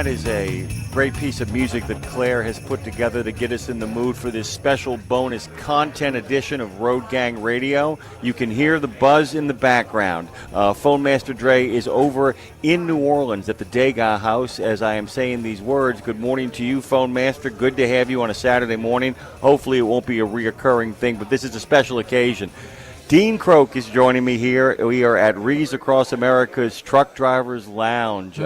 that is a great piece of music that Claire has put together to get us in the mood for this special bonus content edition of Road Gang Radio. You can hear the buzz in the background. Phone Master Dre is over in New Orleans at the Degas House as I am saying these words. Good morning to you, Phone Master. Good to have you on a Saturday morning. Hopefully it won't be a reoccurring thing, but this is a special occasion. Dean Croak is joining me here. We are at Rees Across America's Truck Drivers Lounge.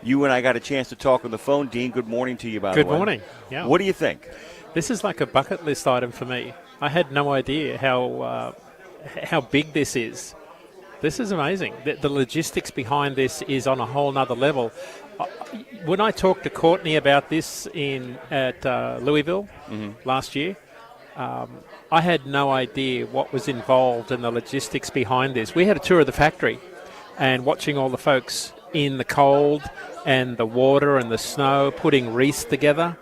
You and I got a chance to talk on the phone. Dean, good morning to you, by the way. Good morning. Yeah. What do you think? This is like a bucket list item for me. I had no idea how big this is. This is amazing. The logistics behind this is on a whole nother level. When I talked to Courtney about this at Louisville last year, I had no idea what was involved in the logistics behind this. We had a tour of the factory and watching all the folks in the cold and the water and the snow putting wreaths together.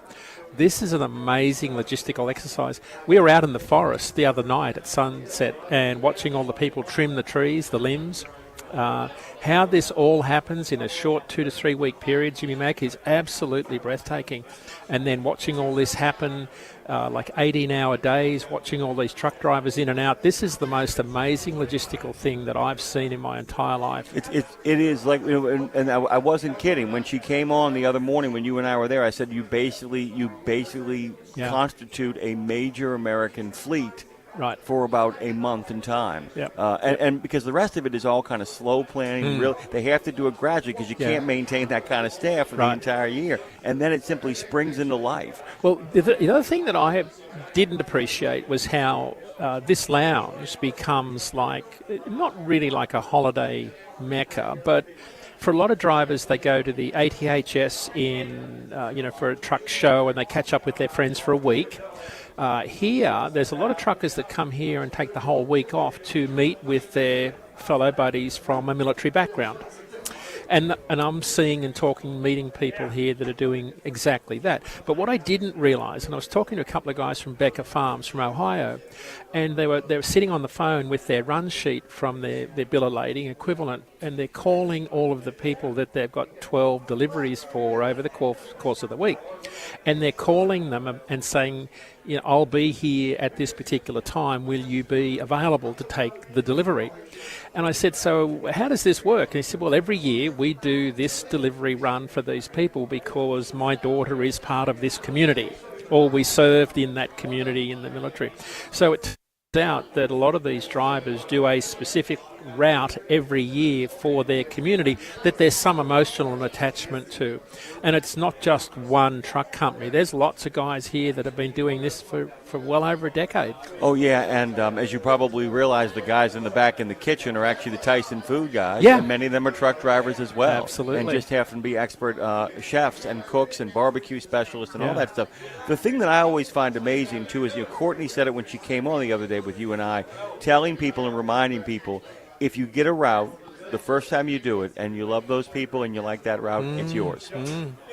This is an amazing logistical exercise. We were out in the forest the other night at sunset and watching all the people trim the trees, the limbs. How this all happens in a short 2 to 3 week period, Jimmy Mack, is absolutely breathtaking. And then watching all this happen, like 18-hour days, watching all these truck drivers in and out. This is the most amazing logistical thing that I've seen in my entire life. It is like, you know, and I wasn't kidding. When she came on the other morning, when you and I were there, I said you basically constitute a major American fleet. Right. For about a month in time. Yep. And because the rest of it is all kind of slow planning. Really, they have to do it gradually because you can't maintain that kind of staff for the entire year. And then it simply springs into life. Well, the other thing that I didn't appreciate was how this lounge becomes like, not really like a holiday mecca, but for a lot of drivers, they go to the ATHS for a truck show and they catch up with their friends for a week. Here, there's a lot of truckers that come here and take the whole week off to meet with their fellow buddies from a military background. And I'm seeing and talking, meeting people here that are doing exactly that. But what I didn't realise, and I was talking to a couple of guys from Becker Farms from Ohio, and they were sitting on the phone with their run sheet from their bill of lading equivalent, and they're calling all of the people that they've got 12 deliveries for over the course of the week. And they're calling them and saying, you know, I'll be here at this particular time. Will you be available to take the delivery? And I said, so how does this work? And he said, well, every year we do this delivery run for these people because my daughter is part of this community, or we served in that community in the military. So it turns out that a lot of these drivers do a specific route every year for their community that there's some emotional attachment to. And it's not just one truck company. There's lots of guys here that have been doing this for well over a decade. Oh, yeah, and as you probably realize, the guys in the back in the kitchen are actually the Tyson food guys. Yeah. And many of them are truck drivers as well. Absolutely. And just happen to be expert chefs and cooks and barbecue specialists and all that stuff. The thing that I always find amazing, too, is, you know, Courtney said it when she came on the other day with you and I, telling people and reminding people, if you get a route, the first time you do it, and you love those people and you like that route, it's yours.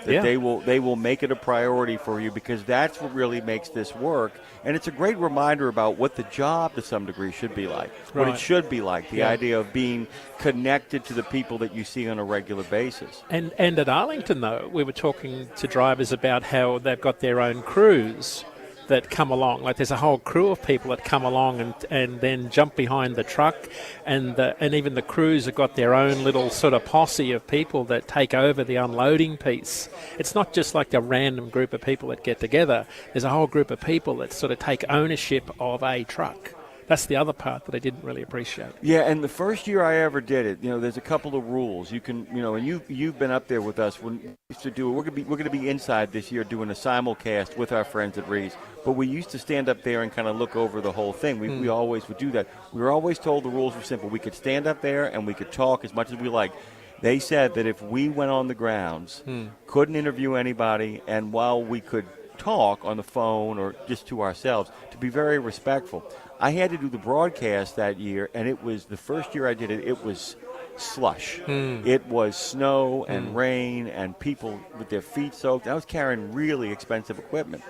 That they will make it a priority for you, because that's what really makes this work. And it's a great reminder about what the job to some degree should be like, what it should be like, the idea of being connected to the people that you see on a regular basis. And at Arlington, though, we were talking to drivers about how they've got their own crews that come along. Like, there's a whole crew of people that come along and then jump behind the truck, and even the crews have got their own little sort of posse of people that take over the unloading piece. It's not just like a random group of people that get together. There's a whole group of people that sort of take ownership of a truck. That's the other part that I didn't really appreciate. Yeah, and the first year I ever did it, you know, there's a couple of rules. You can, you know, and you've been up there with us when we used to do it. We're going to be inside this year doing a simulcast with our friends at Rees. But we used to stand up there and kind of look over the whole thing. We always would do that. We were always told the rules were simple. We could stand up there and we could talk as much as we liked. They said that if we went on the grounds, couldn't interview anybody, and while we could talk on the phone or just to ourselves, to be very respectful. I had to do the broadcast that year, and it was the first year I did it, it was slush. It was snow and rain and people with their feet soaked. I was carrying really expensive equipment.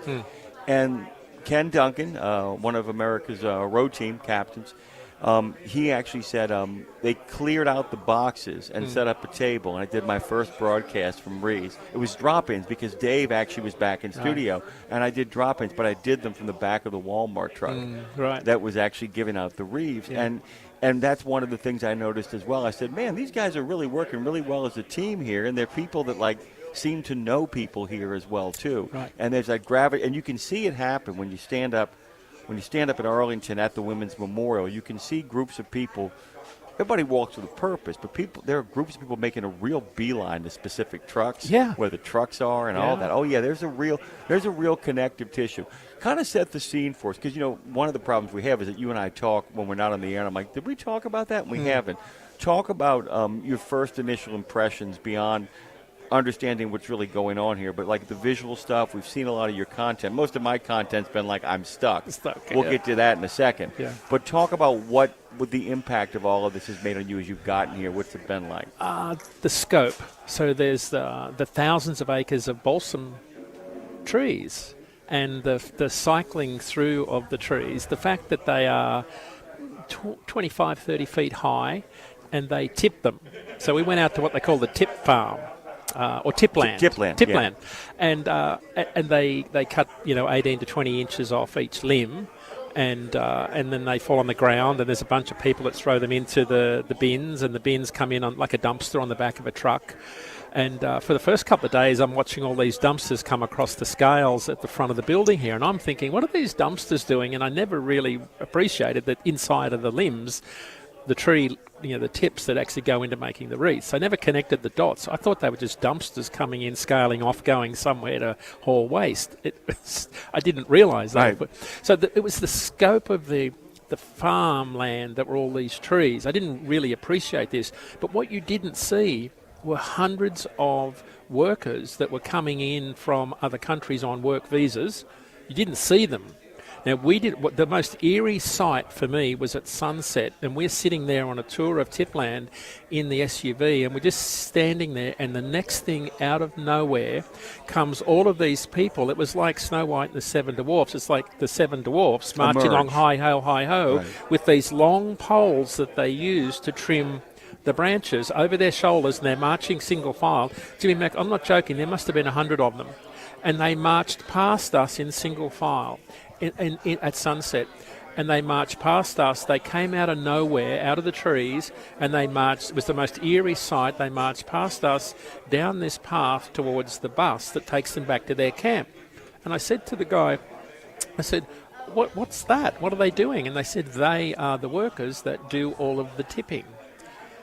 And Ken Duncan, one of America's road team captains, he actually said they cleared out the boxes and set up a table, and I did my first broadcast from Reeves. It was drop-ins because Dave actually was back in studio, and I did drop-ins, but I did them from the back of the Walmart truck that was actually giving out the Reeves. And that's one of the things I noticed as well. I said, man, these guys are really working really well as a team here, and they're people that, like, seem to know people here as well, too. Right. And there's that gravity, and you can see it happen when you stand up. When you stand up at Arlington at the Women's Memorial, you can see groups of people. Everybody walks with a purpose, but there are groups of people making a real beeline to specific trucks, where the trucks are and all that. Oh yeah, there's a real connective tissue. Kind of set the scene for us, because one of the problems we have is that you and I talk when we're not on the air, and I'm like, did we talk about that? And we haven't. Talk about your first initial impressions beyond understanding what's really going on here, but like the visual stuff, we've seen a lot of your content. Most of my content's been like, I'm stuck. We'll get to that in a second. Yeah. But talk about what the impact of all of this has made on you as you've gotten here. What's it been like? The scope. So there's the thousands of acres of balsam trees, and the cycling through of the trees, the fact that they are 25, 30 feet high, and they tip them. So we went out to what they call the tip farm. Or tipland. Tipland. And they cut 18 to 20 inches off each limb, and then they fall on the ground, and there's a bunch of people that throw them into the bins, and the bins come in on like a dumpster on the back of a truck. And for the first couple of days, I'm watching all these dumpsters come across the scales at the front of the building here, and I'm thinking, what are these dumpsters doing? And I never really appreciated that inside of the limbs, the tree, the tips that actually go into making the wreaths. I never connected the dots. I thought they were just dumpsters coming in, scaling off, going somewhere to haul waste. I didn't realise that. Right. So it was the scope of the farmland that were all these trees. I didn't really appreciate this. But what you didn't see were hundreds of workers that were coming in from other countries on work visas. You didn't see them. Now, the most eerie sight for me was at sunset, and we're sitting there on a tour of Tipland in the SUV, and we're just standing there, and the next thing out of nowhere comes all of these people. It was like Snow White and the Seven Dwarfs. It's like the Seven Dwarfs marching along hi-ho, with these long poles that they use to trim the branches over their shoulders, and they're marching single file. Jimmy Mac, I'm not joking, there must have been 100 of them. And they marched past us in single file at sunset, and they marched past us. They came out of nowhere, out of the trees, and they marched. It was the most eerie sight. They marched past us down this path towards the bus that takes them back to their camp. And I said to the guy, what's that? What are they doing? And they said, they are the workers that do all of the tipping.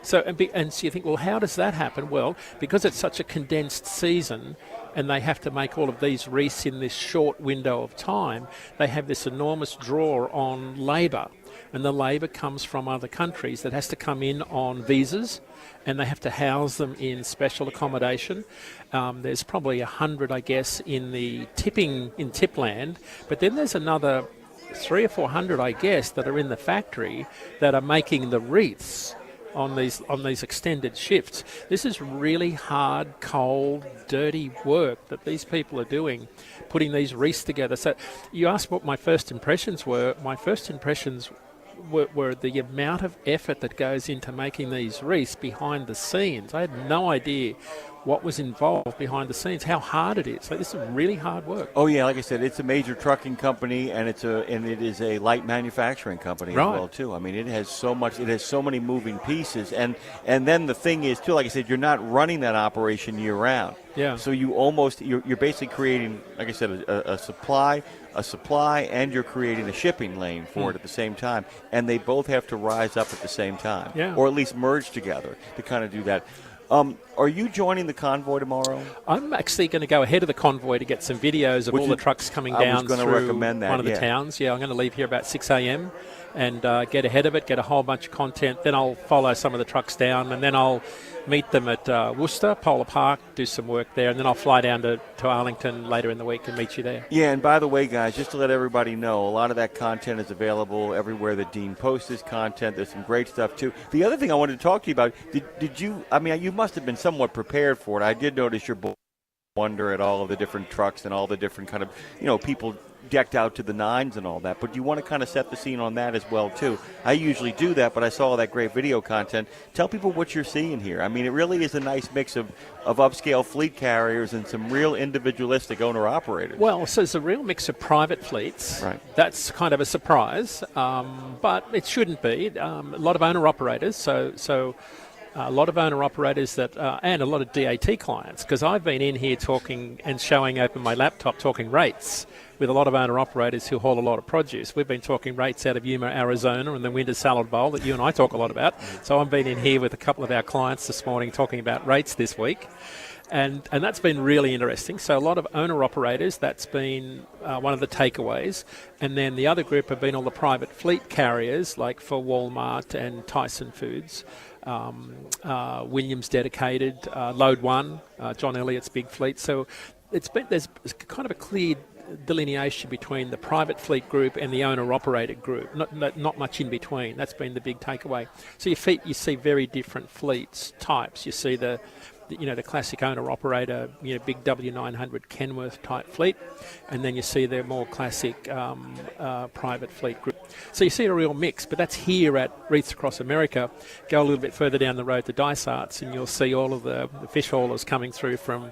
So you think, well, how does that happen? Well, because it's such a condensed season, and they have to make all of these wreaths in this short window of time, they have this enormous draw on labour. And the labour comes from other countries that has to come in on visas, and they have to house them in special accommodation. There's probably 100, I guess, in the Tipland, but then there's another 300 or 400, I guess, that are in the factory that are making the wreaths on these extended shifts. This is really hard, cold, dirty work that these people are doing, putting these wreaths together. So you asked what my first impressions were. My first impressions were the amount of effort that goes into making these wreaths behind the scenes. I had no idea what was involved behind the scenes, how hard it is. This is really hard work. Oh yeah, like I said, it's a major trucking company, and it is a light manufacturing company as well too. I mean, it has so many moving pieces, and then the thing is too, like I said, you're not running that operation year round. Yeah. So you're basically creating, like I said, a supply, and you're creating a shipping lane for it at the same time, and they both have to rise up at the same time, or at least merge together to kind of do that. Are you joining the convoy tomorrow? I'm actually going to go ahead of the convoy to get some videos of all the trucks coming down through one of the towns. Yeah, I'm going to leave here about 6 a.m. and get ahead of it, get a whole bunch of content. Then I'll follow some of the trucks down, and then I'll meet them at Worcester, Polar Park, do some work there, and then I'll fly down to Arlington later in the week and meet you there. Yeah, and by the way, guys, just to let everybody know, a lot of that content is available everywhere that Dean posts his content. There's some great stuff, too. The other thing I wanted to talk to you about, did you, I mean, you must have been somewhat prepared for it. I did notice your wonder at all of the different trucks and all the different kind of, people decked out to the nines and all that, but you want to kind of set the scene on that as well, too. I usually do that, but I saw all that great video content. Tell people what you're seeing here. I mean, it really is a nice mix of upscale fleet carriers and some real individualistic owner-operators. Well, so it's a real mix of private fleets. Right. That's kind of a surprise, but it shouldn't be. A lot of owner-operators, so a lot of owner-operators that, and a lot of DAT clients, because I've been in here talking and showing open my laptop talking rates with a lot of owner-operators who haul a lot of produce. We've been talking rates out of Yuma, Arizona, and the Winter Salad Bowl that you and I talk a lot about. So I've been in here with a couple of our clients this morning talking about rates this week. And that's been really interesting. So a lot of owner-operators, that's been one of the takeaways. And then the other group have been all the private fleet carriers, like for Walmart and Tyson Foods, Williams Dedicated, Load One, John Elliott's big fleet. So there's kind of a clear delineation between the private fleet group and the owner-operated group, not much in between. That's been the big takeaway. So you see very different fleets types. You see the classic owner-operator, big W900 Kenworth type fleet, and then you see the more classic private fleet group. So you see a real mix, but that's here at Reefs Across America. Go a little bit further down the road to Dysarts, and you'll see all of the fish haulers coming through from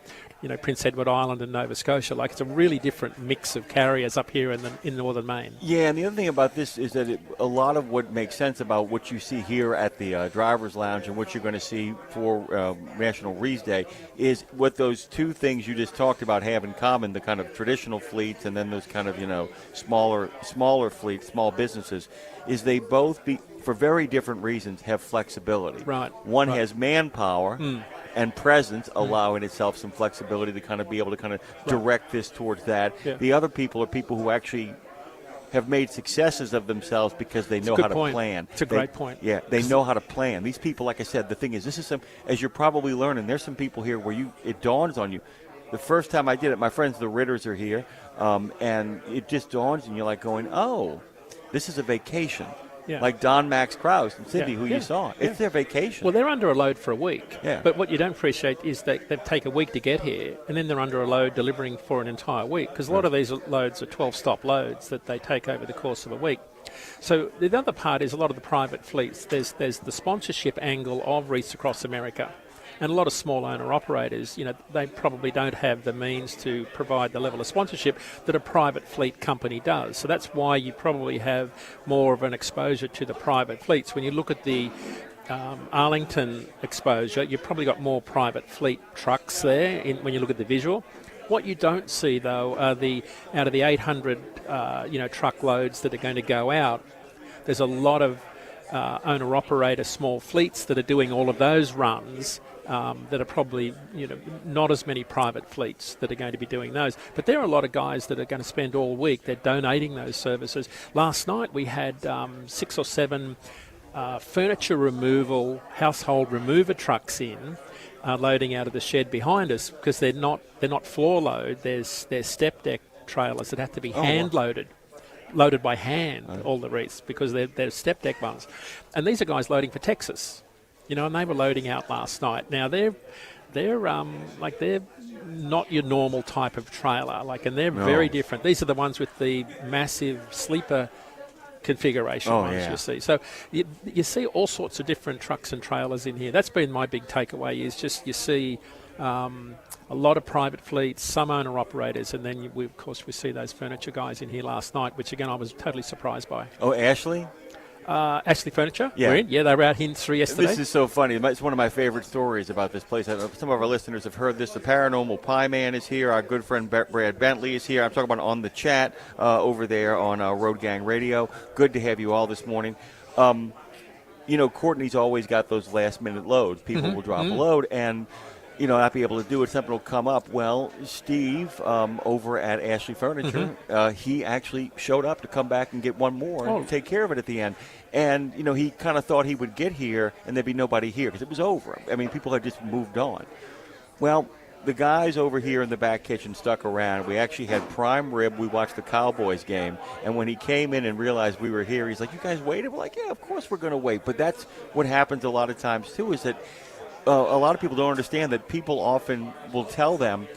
Prince Edward Island and Nova Scotia. Like, it's a really different mix of carriers up here in northern Maine. Yeah, and the other thing about this is that a lot of what makes sense about what you see here at the Driver's Lounge and what you're going to see for National Rees Day is what those two things you just talked about have in common, the kind of traditional fleets and then those kind of, smaller fleets, small businesses, is they both, for very different reasons, have flexibility. Right. One has manpower and presence, allowing itself some flexibility to kind of be able to kind of direct this towards that. Yeah. The other people are people who actually have made successes of themselves because they know how to plan. It's a great point. Yeah, they know how to plan. These people, like I said, the thing is, this is as you're probably learning, there's some people here where it dawns on you. The first time I did it, my friends, the Ritters, are here, and it just dawns and you're like going, oh, this is a vacation. Yeah. Like Don Max Krause and Cindy, who you saw. It's their vacation. Well, they're under a load for a week. Yeah. But what you don't appreciate is that they take a week to get here, and then they're under a load delivering for an entire week, because a lot of these loads are 12-stop loads that they take over the course of a week. So the other part is a lot of the private fleets. There's the sponsorship angle of Reefs Across America. And a lot of small owner-operators, they probably don't have the means to provide the level of sponsorship that a private fleet company does. So that's why you probably have more of an exposure to the private fleets. When you look at the Arlington exposure, you've probably got more private fleet trucks there when you look at the visual. What you don't see, though, are out of the 800 truckloads that are going to go out, there's a lot of owner-operator small fleets that are doing all of those runs. That are probably, not as many private fleets that are going to be doing those. But there are a lot of guys that are going to spend all week. They're donating those services. Last night we had 6 or 7 furniture removal, household remover trucks in, loading out of the shed behind us, because they're not floor load. They're step deck trailers that have to be hand loaded by hand, all the reefs, because they're step deck ones. And these are guys loading for Texas. And they were loading out last night. Now they're not your normal type of trailer, and they're very different. These are the ones with the massive sleeper configuration ones you see. So you see all sorts of different trucks and trailers in here. That's been my big takeaway, is just you see a lot of private fleets, some owner-operators, and then we see those furniture guys in here last night, which again I was totally surprised by. Oh, Ashley? Ashley Furniture, yeah, they were out here through yesterday. This is so funny. It's one of my favorite stories about this place. Some of our listeners have heard this. The Paranormal Pie Man is here. Our good friend Brad Bentley is here. I'm talking about on the chat over there on Road Gang Radio. Good to have you all this morning. Courtney's always got those last-minute loads. People will drop a load and not be able to do it. Something will come up. Well, Steve over at Ashley Furniture, he actually showed up to come back and get one more and take care of it at the end. And, he kind of thought he would get here and there'd be nobody here because it was over. I mean, people had just moved on. Well, the guys over here in the back kitchen stuck around. We actually had prime rib. We watched the Cowboys game. And when he came in and realized we were here, he's like, you guys waited? We're like, yeah, of course we're going to wait. But that's what happens a lot of times, too, is that a lot of people don't understand that people often will tell them,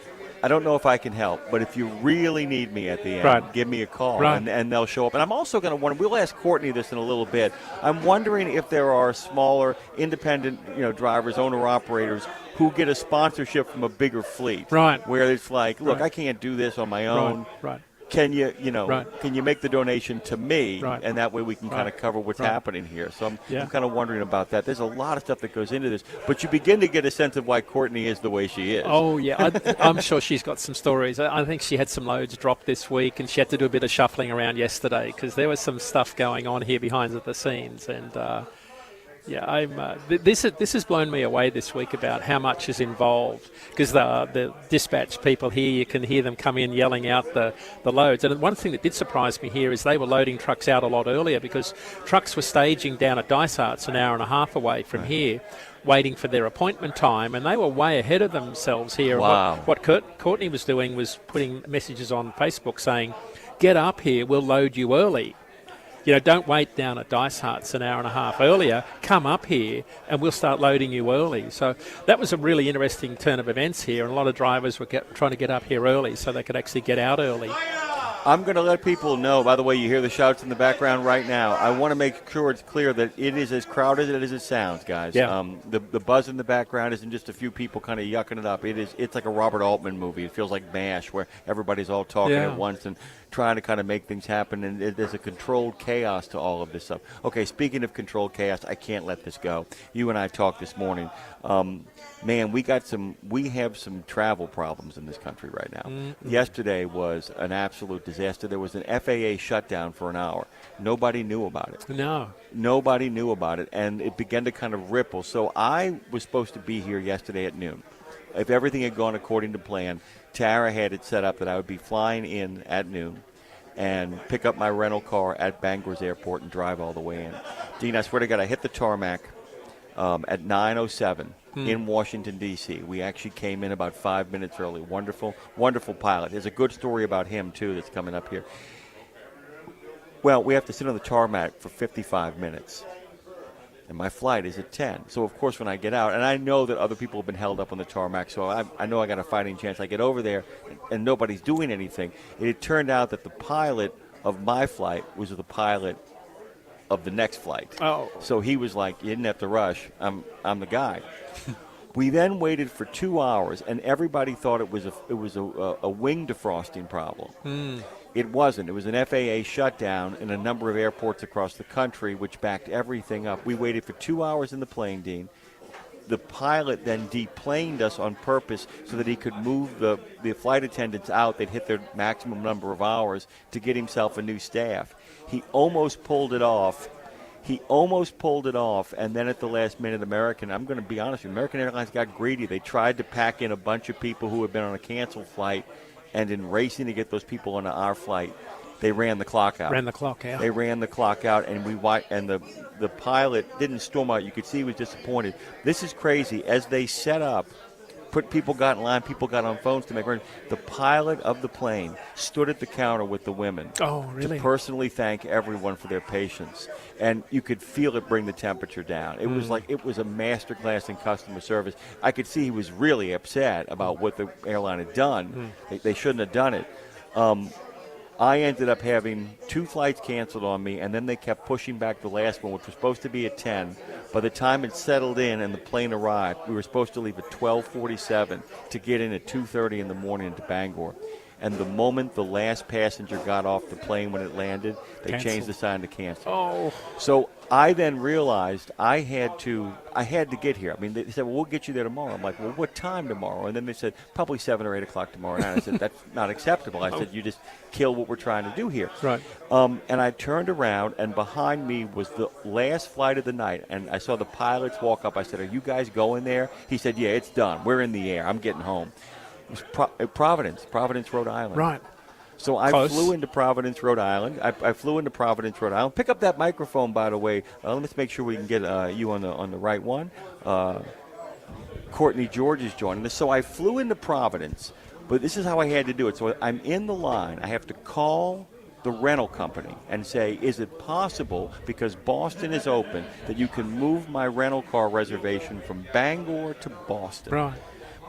I don't know if I can help, but if you really need me at the end, Right. give me a call, Right. and they'll show up. And I'm also going to wonder, we'll ask Courtney this in a little bit, I'm wondering if there are smaller, independent drivers, owner-operators, who get a sponsorship from a bigger fleet. Right. Where it's like, look, Right. I can't do this on my own. Right. Can you, Right. can you make the donation to me, Right. and that way we can kind of Right. cover what's Right. happening here. So I'm Yeah. kind of wondering about that. There's a lot of stuff that goes into this, but you begin to get a sense of why Courtney is the way she is. Oh, yeah. I'm sure she's got some stories. I think she had some loads dropped this week, and she had to do a bit of shuffling around yesterday because there was some stuff going on here behind the scenes. And, this has blown me away this week about how much is involved because the dispatch people here, you can hear them come in yelling out the loads. And one thing that did surprise me here is they were loading trucks out a lot earlier because trucks were staging down at Dysart's an hour and a half away from here, waiting for their appointment time, and they were way ahead of themselves here. Wow. What Courtney was doing was putting messages on Facebook saying, get up here, we'll load you early. Don't wait down at Dysart's an hour and a half earlier. Come up here and we'll start loading you early. So that was a really interesting turn of events here, and a lot of drivers were trying to get up here early so they could actually get out early. I'm going to let people know, by the way, you hear the shouts in the background right now. I want to make sure it's clear that it is as crowded as it sounds, guys. Yeah. The buzz in the background isn't just a few people kind of yucking it up. It's like a Robert Altman movie. It feels like MASH, where everybody's all talking at once and trying to kind of make things happen, and there's a controlled chaos to all of this stuff. Okay, speaking of controlled chaos, I can't let this go. You and I talked this morning. Man, we have some travel problems in this country right now. Mm-hmm. Yesterday was an absolute disaster. There was an FAA shutdown for an hour. Nobody knew about it. No. Nobody knew about it, and it began to kind of ripple. So I was supposed to be here yesterday at noon. If everything had gone according to plan, Tara had it set up that I would be flying in at noon and pick up my rental car at Bangor's Airport and drive all the way in. Dean, I swear to God, I hit the tarmac at 9:07 in Washington, D.C. We actually came in about 5 minutes early. Wonderful, wonderful pilot. There's a good story about him, too, that's coming up here. Well, we have to sit on the tarmac for 55 minutes. And my flight is at 10. So, of course, when I get out, and I know that other people have been held up on the tarmac, so I know I got a fighting chance. I get over there, and nobody's doing anything. It turned out that the pilot of my flight was the pilot of the next flight. Oh. So he was like, you didn't have to rush. I'm the guy. We then waited for 2 hours, and everybody thought it was a wing defrosting problem. It wasn't. It was an FAA shutdown in a number of airports across the country, which backed everything up. We waited for 2 hours in the plane, Dean. The pilot then deplaned us on purpose so that he could move the flight attendants out. They'd hit their maximum number of hours to get himself a new staff. He almost pulled it off. And then at the last minute, I'm going to be honest with you, American Airlines got greedy. They tried to pack in a bunch of people who had been on a canceled flight, and in racing to get those people on our flight, they ran the clock out. They ran the clock out, and the pilot didn't storm out. You could see he was disappointed. This is crazy. As they set up, people got in line, people got on phones to make arrangements. The pilot of the plane stood at the counter with the women to personally thank everyone for their patience. And you could feel it bring the temperature down. It was like it was a masterclass in customer service. I could see he was really upset about what the airline had done. They shouldn't have done it. I ended up having 2 flights canceled on me, and then they kept pushing back the last one, which was supposed to be at 10. By the time it settled in and the plane arrived, we were supposed to leave at 12:47 to get in at 2:30 in the morning into Bangor. And the moment the last passenger got off the plane when it landed, they changed the sign to cancel. Oh. So I then realized I had to get here. I mean, they said, well, we'll get you there tomorrow. I'm like, well, what time tomorrow? And then they said, probably 7 or 8 o'clock tomorrow night. I said, that's not acceptable. I said, you just kill what we're trying to do here. Right. And I turned around, and behind me was the last flight of the night, and I saw the pilots walk up. I said, are you guys going there? He said, yeah, it's done. We're in the air. I'm getting home. It was Providence, Rhode Island. Right. So I flew into Providence, Rhode Island. I flew into Providence, Rhode Island. Pick up that microphone, by the way. Let's make sure we can get you on the right one. Courtney George is joining us. So I flew into Providence, but this is how I had to do it. So I'm in the line. I have to call the rental company and say, is it possible, because Boston is open, that you can move my rental car reservation from Bangor to Boston? Right.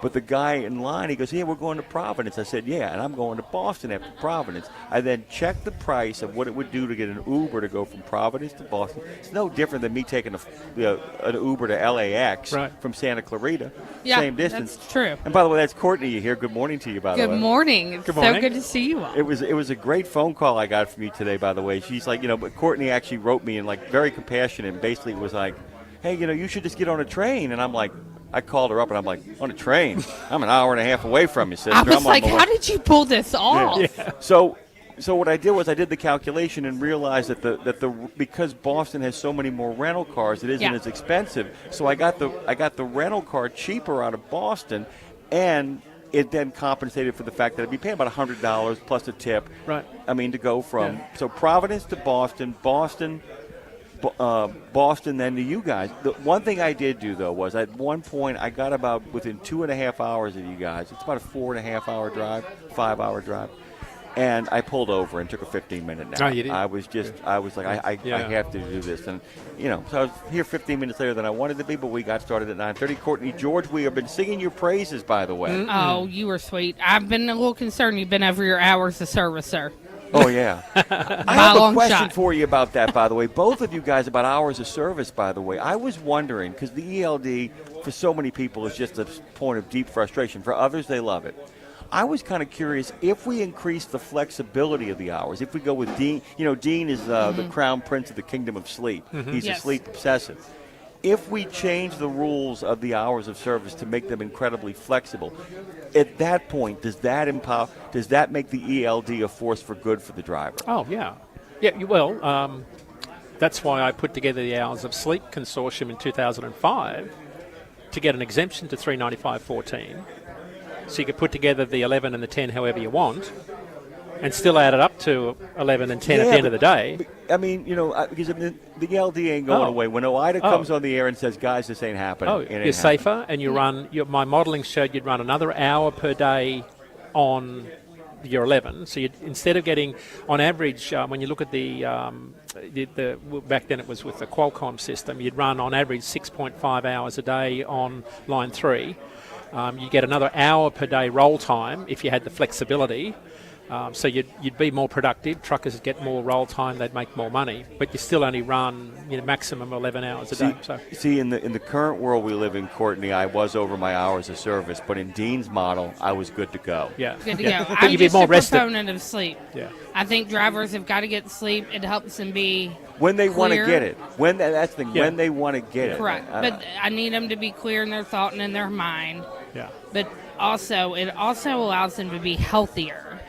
But the guy in line, he goes, yeah, we're going to Providence. I said, yeah, and I'm going to Boston after Providence. I then checked the price of what it would do to get an Uber to go from Providence to Boston. It's no different than me taking an Uber to LAX from Santa Clarita. Yeah, same distance. That's true. And by the way, that's Courtney here. Good morning to you, by the way. Good morning. It's Good morning. so good to see you all. It was a great phone call I got from you today, by the way. She's like, but Courtney actually wrote me and very compassionate and basically was like, hey, you should just get on a train. And I'm like, I called her up and I'm like, on a train? I'm an hour and a half away from you, sister. I was I'm like, how did you pull this off? Yeah. So what I did was I did the calculation and realized that because Boston has so many more rental cars, it isn't as expensive. So I got the rental car cheaper out of Boston, and it then compensated for the fact that I'd be paying about $100 plus a tip. Right. I mean, to go from so Providence to Boston, Boston, then to you guys. The one thing I did do, though, was at one point I got about within 2.5 hours of you guys. It's about a 4.5-hour drive, 5-hour drive. And I pulled over and took a 15-minute nap. Oh, you did? I was like, I have to do this. And, so I was here 15 minutes later than I wanted to be, but we got started at 9:30. Courtney, George, we have been singing your praises, by the way. Oh, you were sweet. I've been a little concerned you've been over your hours of service, sir. Oh, yeah. I have a question for you about that, by the way. Both of you guys about hours of service, by the way. I was wondering, because the ELD for so many people is just a point of deep frustration. For others, they love it. I was kind of curious if we increase the flexibility of the hours, if we go with Dean. Dean is the crown prince of the kingdom of sleep. He's a sleep obsessive. If we change the rules of the hours of service to make them incredibly flexible, at that point, does that make the ELD a force for good for the driver? Oh, yeah. Yeah, well, that's why I put together the Hours of Sleep Consortium in 2005 to get an exemption to 395.14. So you could put together the 11 and the 10 however you want and still add it up to 11 and 10 at the end of the day. I mean, because the LD ain't going away. When OIDA comes on the air and says, guys, this ain't happening. You're safer, and you run. My modelling showed you'd run another hour per day on your 11. So instead of getting, on average, when you look at the back then it was with the Qualcomm system, you'd run on average 6.5 hours a day on line 3. You get another hour per day roll time if you had the flexibility. So you'd be more productive. Truckers would get more roll time. They'd make more money. But you still only run maximum 11 hours a day. See, in the current world we live in, Courtney, I was over my hours of service. But in Dean's model, I was good to go. Yeah, good to go. But I'm you'd be just more a rested. proponent of sleep. Yeah. I think drivers have got to get sleep. It helps them be when they want to clear. get it. That's the thing. When they want to get it. Correct. But I need them to be clear in their thought and in their mind. Yeah. But also, it also allows them to be healthier.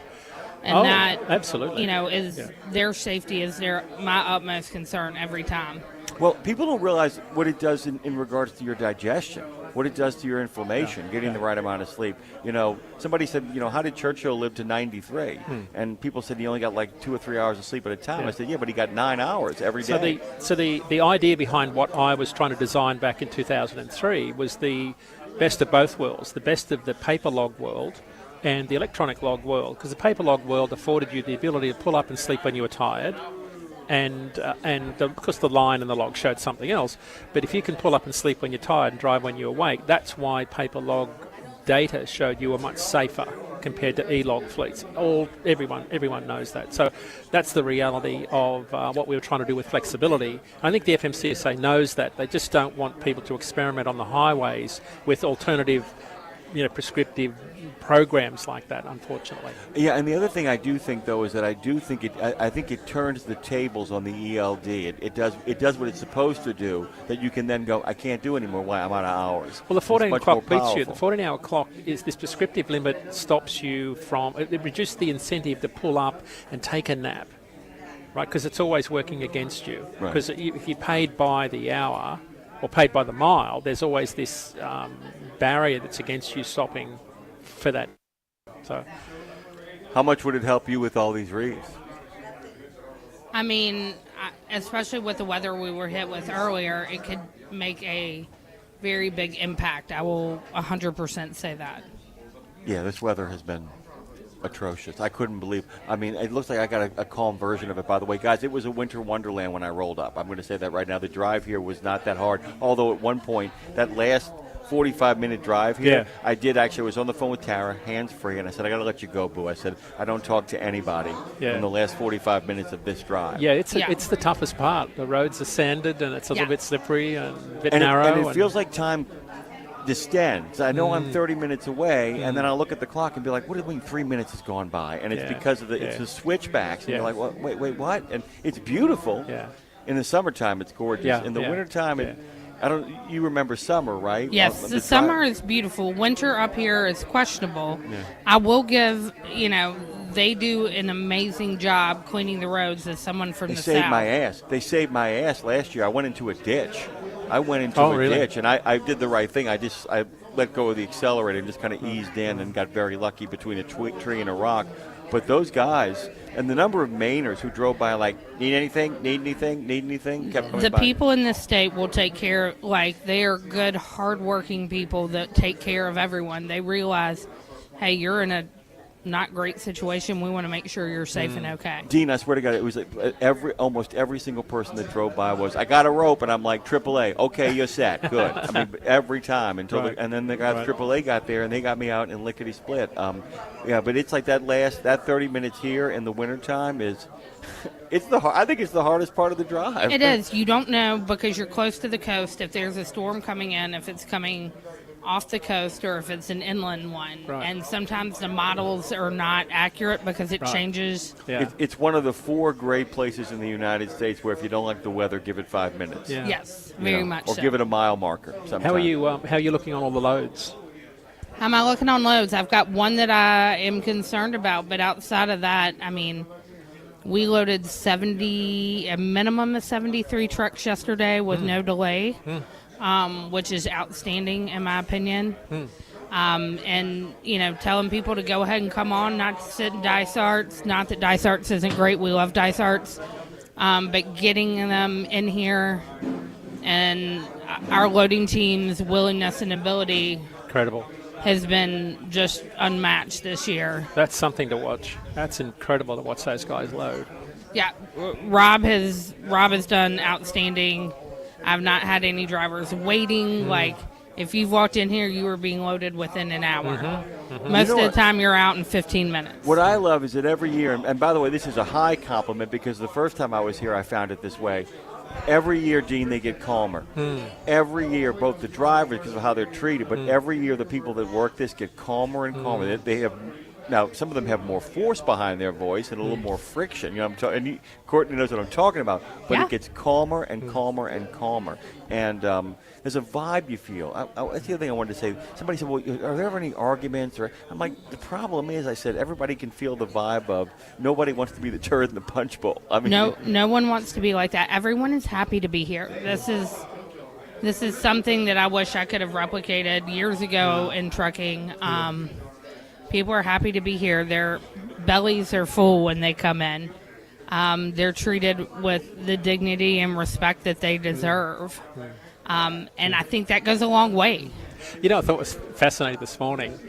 And that, absolutely. Is their safety is my utmost concern every time. Well, people don't realize what it does in regards to your digestion, what it does to your inflammation, getting the right amount of sleep. Somebody said, how did Churchill live to 93? And people said he only got like 2 or 3 hours of sleep at a time. I said, yeah, but he got 9 hours every day. So the idea behind what I was trying to design back in 2003 was the best of both worlds, the best of the paper log world and the electronic log world, because the paper log world afforded you the ability to pull up and sleep when you were tired, and of course the line and the log showed something else. But if you can pull up and sleep when you're tired and drive when you're awake, that's why paper log data showed you were much safer compared to e-log fleets. Everyone knows that. So that's the reality of what we were trying to do with flexibility. I think the FMCSA knows that. They just don't want people to experiment on the highways with alternative prescriptive programs like that, unfortunately. Yeah, and the other thing I do think, though, is that I think it turns the tables on the ELD. It does what it's supposed to do, that you can then go, I can't do anymore. Why? I'm out of hours. Well, the 14 clock beats you. The 14-hour clock is this prescriptive limit stops you from, it reduces the incentive to pull up and take a nap, right? Because it's always working against you. Because if you're paid by the hour or paid by the mile, there's always this barrier that's against you stopping for that. So, how much would it help you with all these reefs? I mean, especially with the weather we were hit with earlier, it could make a very big impact. I will 100% say that. Yeah, this weather has been atrocious. I couldn't believe. I mean, it looks like I got a calm version of it, by the way. Guys, it was a winter wonderland when I rolled up. I'm going to say that right now. The drive here was not that hard, although at one point, that last 45-minute drive here. Yeah. I did actually. I was on the phone with Tara, hands-free, and I said, I got to let you go, boo. I said, I don't talk to anybody in the last 45 minutes of this drive. Yeah, it's the toughest part. The roads are sanded, and it's a little bit slippery and a bit and narrow. And it feels like time distends. I know I'm 30 minutes away, and then I'll look at the clock and be like, what do you mean 3 minutes has gone by? And it's because of it's the switchbacks. And you're like, well, wait, what? And it's beautiful. Yeah. In the summertime, it's gorgeous. Yeah, In the wintertime, you remember summer, right? Yes, the summer is beautiful. Winter up here is questionable. I will give, they do an amazing job cleaning the roads as someone from the south. They saved my ass. They saved my ass last year. I went into a ditch. Ditch, and I did the right thing. I let go of the accelerator and just kind of eased in and got very lucky between a tree and a rock. But those guys, and the number of Mainers who drove by like, need anything, kept coming The by. people in this state will take care, they are good, hardworking people that take care of everyone. They realize, hey, you're in a not great situation. We want to make sure you're safe and okay. Dean, I swear to God, it was like almost every single person that drove by was, I got a rope, and I'm like, AAA, okay, you're set, good. I mean, every time and then the guys AAA got there and they got me out in lickety split. But it's like that 30 minutes here in the wintertime is. I think it's the hardest part of the drive. It is. You don't know because you're close to the coast if there's a storm coming in, if it's coming off the coast or if it's an inland one. Right. And sometimes the models are not accurate because it changes. Yeah. It's one of the 4 great places in the United States where if you don't like the weather, give it 5 minutes. Yeah. Yes, very much or so. give it a mile marker sometime. How are you looking on all the loads? How am I looking on loads? I've got one that I am concerned about, but outside of that, I mean, we loaded a minimum of 73 trucks yesterday with no delay. Which is outstanding in my opinion. And, telling people to go ahead and come on, not to sit in Dysarts. Not that Dysarts isn't great. We love Dysarts. But getting them in here and our loading team's willingness and ability Incredible. has been just unmatched this year. That's something to watch. That's incredible to watch those guys load. Yeah, Rob has done outstanding. I've not had any drivers waiting. Like, if you've walked in here, you were being loaded within an hour. Most of the time, you're out in 15 minutes. What I love is that every year, and by the way, this is a high compliment because the first time I was here, I found it this way. Every year, Dean, they get calmer. Every year, both the drivers, because of how they're treated, but every year, the people that work this get calmer and calmer. They have. Now, some of them have more force behind their voice and a little more friction. And Courtney knows what I'm talking about. But it gets calmer and calmer and calmer. And there's a vibe you feel. That's the other thing I wanted to say. Somebody said, well, are there ever any arguments? I'm like, the problem is, I said, everybody can feel the vibe of nobody wants to be the turd in the punch bowl. I mean, no one wants to be like that. Everyone is happy to be here. This is something that I wish I could have replicated years ago in trucking. People are happy to be here. Their bellies are full when they come in. They're treated with the dignity and respect that they deserve. And I think that goes a long way. I thought it was fascinating this morning.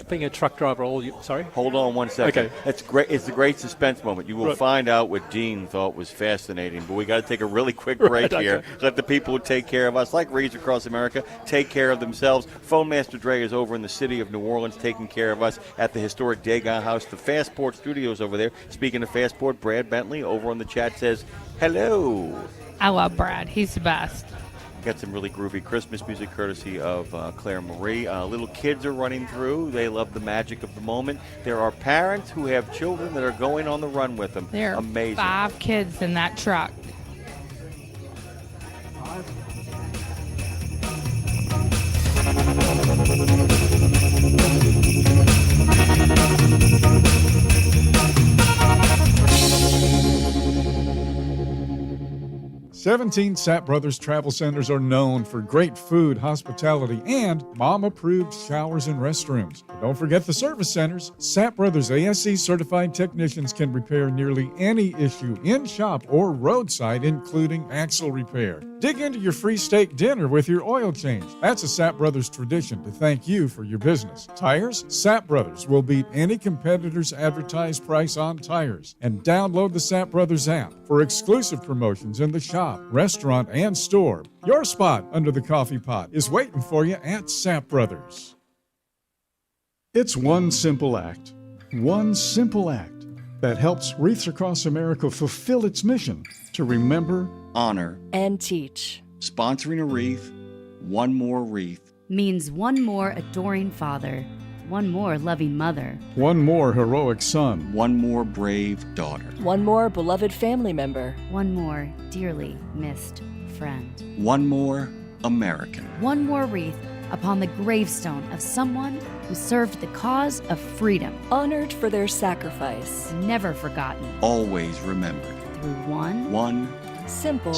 Being a truck driver sorry? Hold on one second. Okay. That's great. It's a great suspense moment. You will find out what Dean thought was fascinating, but we got to take a really quick break here. Let the people who take care of us, like Reeds across America, take care of themselves. Phone Master Dre is over in the city of New Orleans taking care of us at the historic Degas House. The Fastport Studios over there. Speaking of Fastport, Brad Bentley over on the chat says, hello. I love Brad. He's the best. Got some really groovy Christmas music courtesy of Claire Marie. Little kids are running through. They love the magic of the moment. There are parents who have children that are going on the run with them. There are amazing. 5 kids in that truck. Seventeen Sapp Brothers Travel Centers are known for great food, hospitality, and mom-approved showers and restrooms. But don't forget the service centers. Sapp Brothers ASE certified technicians can repair nearly any issue in shop or roadside, including axle repair. Dig into your free steak dinner with your oil change. That's a Sapp Brothers tradition to thank you for your business. Tires? Sapp Brothers will beat any competitor's advertised price on tires. And download the Sapp Brothers app for exclusive promotions in the shop shop, restaurant, and store. Your spot under the coffee pot is waiting for you at Sap Brothers. It's one simple act that helps Wreaths Across America fulfill its mission to remember, honor, and teach. Sponsoring a wreath, one more wreath, means one more adoring father, one more loving mother, one more heroic son, one more brave daughter, one more beloved family member, one more dearly missed friend, one more American, one more wreath upon the gravestone of someone who served the cause of freedom, honored for their sacrifice, never forgotten, always remembered, through one simple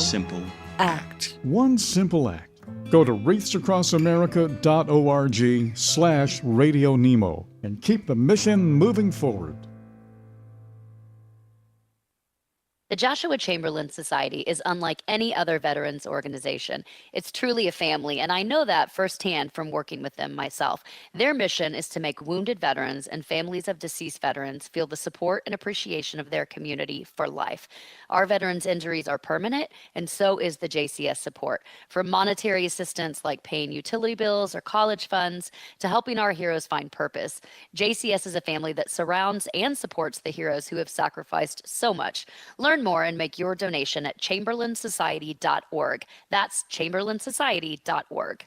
act. One simple act. Go to wreathsacrossamerica.org/RadioNemo and keep the mission moving forward. The Joshua Chamberlain Society is unlike any other veterans organization. It's truly a family, and I know that firsthand from working with them myself. Their mission is to make wounded veterans and families of deceased veterans feel the support and appreciation of their community for life. Our veterans' injuries are permanent, and so is the JCS support. From monetary assistance like paying utility bills or college funds to helping our heroes find purpose, JCS is a family that surrounds and supports the heroes who have sacrificed so much. Learn more and make your donation at chamberlainsociety.org. That's chamberlainsociety.org.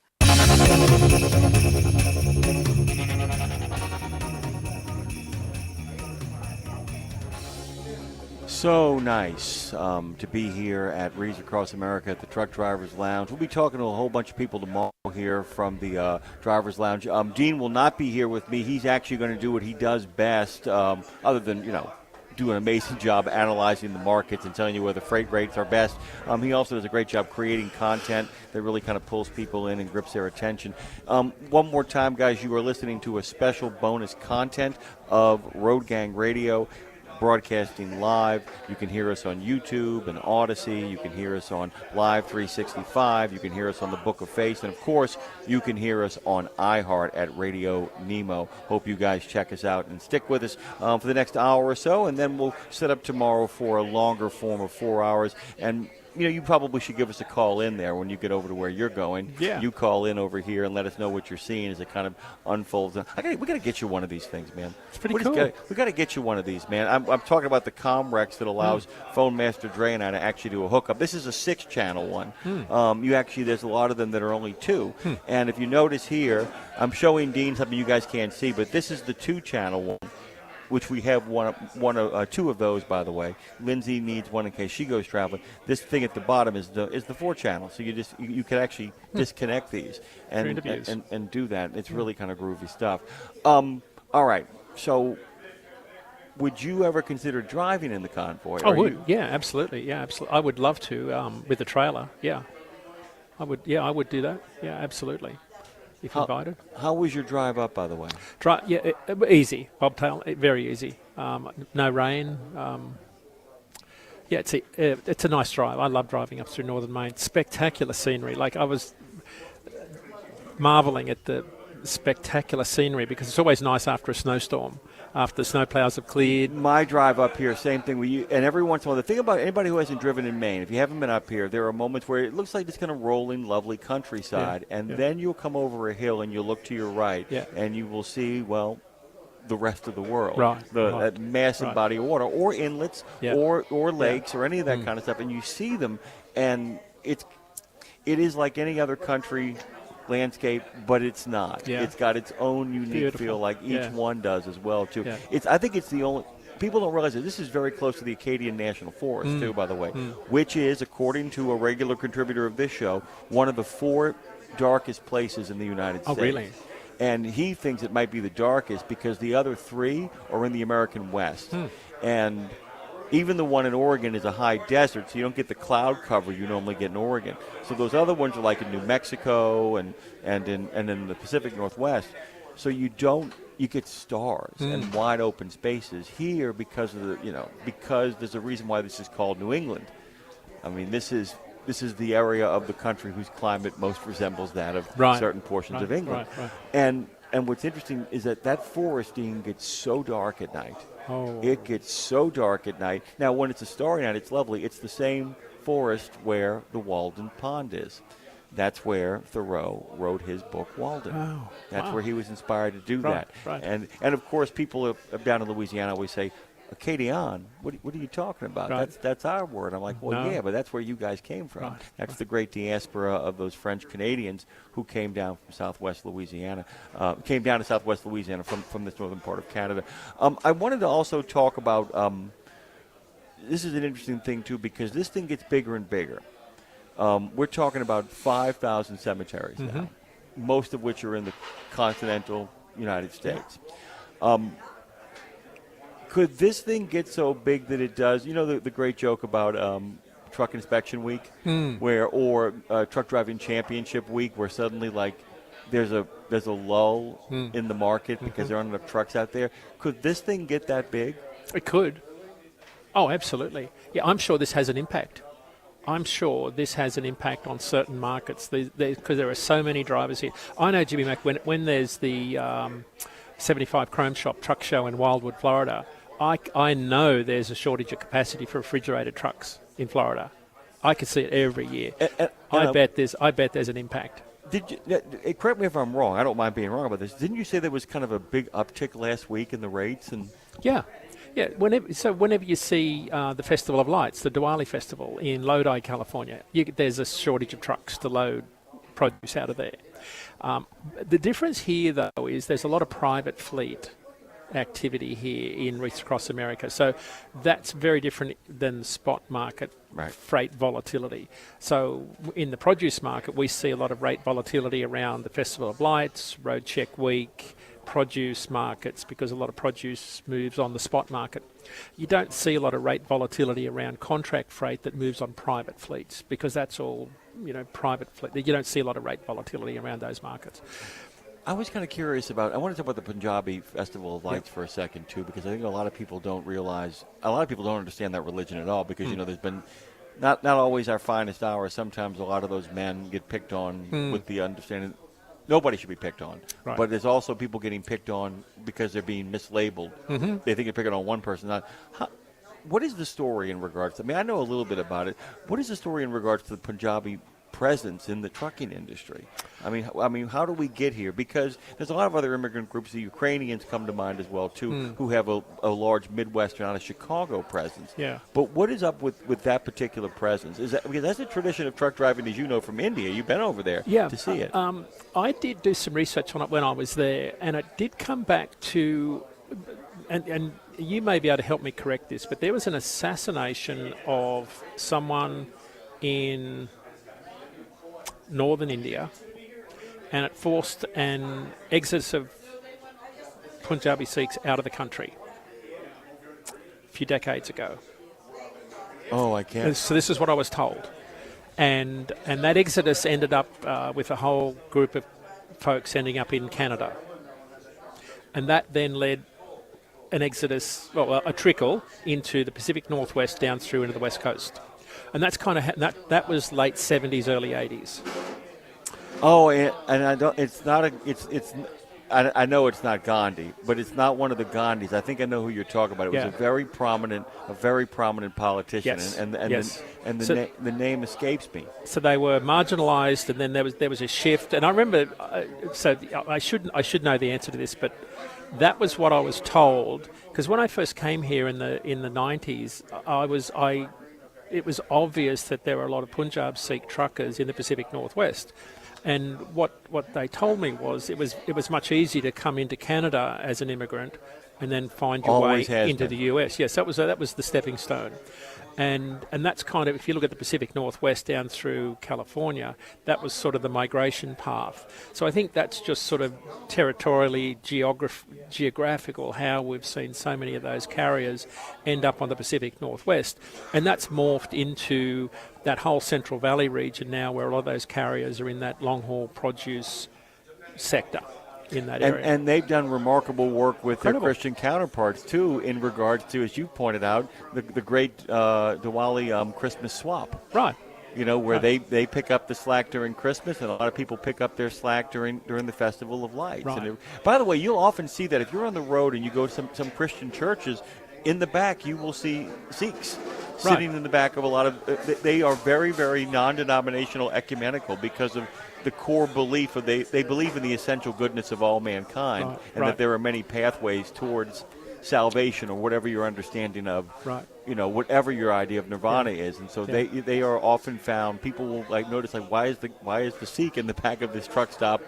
So nice to be here at Wreaths Across America at the Truck Drivers Lounge. We'll be talking to a whole bunch of people tomorrow here from the Drivers Lounge. Dean will not be here with me. He's actually going to do what he does best, other than, do an amazing job analyzing the markets and telling you where the freight rates are best. He also does a great job creating content that really kind of pulls people in and grips their attention. One more time, guys, you are listening to a special bonus content of Road Gang Radio, broadcasting live. You can hear us on YouTube and Odyssey. You can hear us on Live 365. You can hear us on the Book of Face. And, of course, you can hear us on iHeart at RadioNemo. Hope you guys check us out and stick with us for the next hour or so, and then we'll set up tomorrow for a longer form of 4 hours. And you probably should give us a call in there when you get over to where you're going. Yeah. You call in over here and let us know what you're seeing as it kind of unfolds. We got to get you one of these things, man. It's pretty cool. We got to get you one of these, man. I'm talking about the Comrex that allows Phone Master Dre and I to actually do a hookup. This is a 6-channel one. There's a lot of them that are only 2. And if you notice here, I'm showing Dean something you guys can't see, but this is the 2-channel one, which we have two of those, by the way. Lindsay needs one in case she goes traveling. This thing at the bottom is the 4-channel, so you can actually disconnect these and do that. It's really kind of groovy stuff. All right, so would you ever consider driving in the convoy? I would. Yeah, absolutely. Yeah, absolutely. I would love to with the trailer. Yeah, I would. Yeah, I would do that. Yeah, absolutely. If invited. How was your drive up, by the way? Easy. Bobtail, very easy. No rain. It's a nice drive. I love driving up through northern Maine. Spectacular scenery. Like, I was marveling at the spectacular scenery because it's always nice after a snowstorm, after the snowplows have cleared. My drive up here, same thing. And every once in a while, the thing about anybody who hasn't driven in Maine, if you haven't been up here, there are moments where it looks like it's going to roll in lovely countryside, then you'll come over a hill and you'll look to your right, and you will see, the rest of the world, that massive body of water, or inlets, or lakes, or any of that kind of stuff, and you see them, and it is like any other country landscape, but it's not. It's got its own unique feel, like each one does as well too. I think it's the only. People don't realize that this is very close to the Acadian National Forest too, by the way, which is, according to a regular contributor of this show, one of the 4 darkest places in the United States. Oh, really? And he thinks it might be the darkest because the other 3 are in the American West, and even the one in Oregon is a high desert, so you don't get the cloud cover you normally get in Oregon. So those other ones are like in New Mexico and in the Pacific Northwest. So you get stars and wide open spaces here because there's a reason why this is called New England. I mean, this is the area of the country whose climate most resembles that of certain portions of England. And what's interesting is that forest, Dean, gets so dark at night. It gets so dark at night. Now, when it's a starry night, it's lovely. It's the same forest where the Walden Pond is. That's where Thoreau wrote his book, Walden. Oh, That's wow. where he was inspired to do Right, that. right. And of course, people down in Louisiana always say, Acadian, what are you talking about? Right. That's our word. I'm like, well, No. yeah, but that's where you guys came from. Right, That's the great diaspora of those French Canadians who came down from Southwest Louisiana, came down to Southwest Louisiana from this northern part of Canada. I wanted to also talk about, this is an interesting thing, too, because this thing gets bigger and bigger. We're talking about 5,000 cemeteries now, most of which are in the continental United States. Could this thing get so big that it does? You know the great joke about truck inspection week, or truck driving championship week, where suddenly like there's a lull in the market because there aren't enough trucks out there. Could this thing get that big? It could. Oh, absolutely. Yeah, I'm sure this has an impact. I'm sure this has an impact on certain markets because there are so many drivers here. I know, Jimmy Mack, when there's the 75 Chrome Shop truck show in Wildwood, Florida, I know there's a shortage of capacity for refrigerated trucks in Florida. I can see it every year. I bet there's an impact. Did you, correct me if I'm wrong. I don't mind being wrong about this. Didn't you say there was kind of a big uptick last week in the rates? And Yeah. Whenever you see the Festival of Lights, the Diwali Festival in Lodi, California, there's a shortage of trucks to load produce out of there. The difference here, though, is there's a lot of private fleet activity here across America. So that's very different than the spot market freight volatility. So in the produce market, we see a lot of rate volatility around the Festival of Lights, Road Check Week, produce markets, because a lot of produce moves on the spot market. You don't see a lot of rate volatility around contract freight that moves on private fleets, because that's all, private fleet. You don't see a lot of rate volatility around those markets. I was kind of curious I want to talk about the Punjabi Festival of Lights for a second, too, because I think a lot of people don't understand that religion at all, because, there's been not always our finest hour. Sometimes a lot of those men get picked on with the understanding nobody should be picked on. Right. But there's also people getting picked on because they're being mislabeled. They think they're picking on one person. What is the story in regards to, I know a little bit about it. What is the story in regards to the Punjabi presence in the trucking industry? I mean, how do we get here? Because there's a lot of other immigrant groups. The Ukrainians come to mind as well, too, who have a large Midwestern, out of Chicago presence. Yeah. But what is up with that particular presence? Is that because that's a tradition of truck driving, as you know, from India? You've been over there to see it. I did do some research on it when I was there, and it did come back to, and you may be able to help me correct this, but there was an assassination of someone in northern India, and it forced an exodus of Punjabi Sikhs out of the country a few decades ago. Oh, I can't. So this is what I was told. And that exodus ended up with a whole group of folks ending up in Canada. And that then led an exodus, a trickle into the Pacific Northwest down through into the West Coast. And that's kind of that was late 70s, early 80s. Oh, and I don't. It's not a. I know it's not Gandhi, but it's not one of the Gandhis. I think I know who you're talking about. It was a very prominent politician, Yes. and So, the name escapes me. So they were marginalised, and then there was a shift. And I remember, so I should know the answer to this, but that was what I was told, because when I first came here in the 90s, it was obvious that there were a lot of Punjab Sikh truckers in the Pacific Northwest. And what they told me was it was much easier to come into Canada as an immigrant and then find your way into the US. Yes, that was the stepping stone. And that's kind of, if you look at the Pacific Northwest down through California, that was sort of the migration path. So I think that's just sort of territorially geographical, how we've seen so many of those carriers end up on the Pacific Northwest. And that's morphed into that whole Central Valley region now, where a lot of those carriers are in that long-haul produce sector in that area. And they've done remarkable work with Incredible. their Christian counterparts, too, in regards to, as you pointed out, the great Diwali Christmas swap. Right. Where they pick up the slack during Christmas, and a lot of people pick up their slack during the Festival of Lights. Right. And by the way, you'll often see that if you're on the road and you go to some Christian churches, in the back you will see Sikhs sitting in the back of a lot of. They are very, very non-denominational, ecumenical because of the core belief of they believe in the essential goodness of all mankind, and that there are many pathways towards salvation or whatever your understanding of, whatever your idea of nirvana is. And so they are often found. People will notice why is the Sikh in the back of this truck stop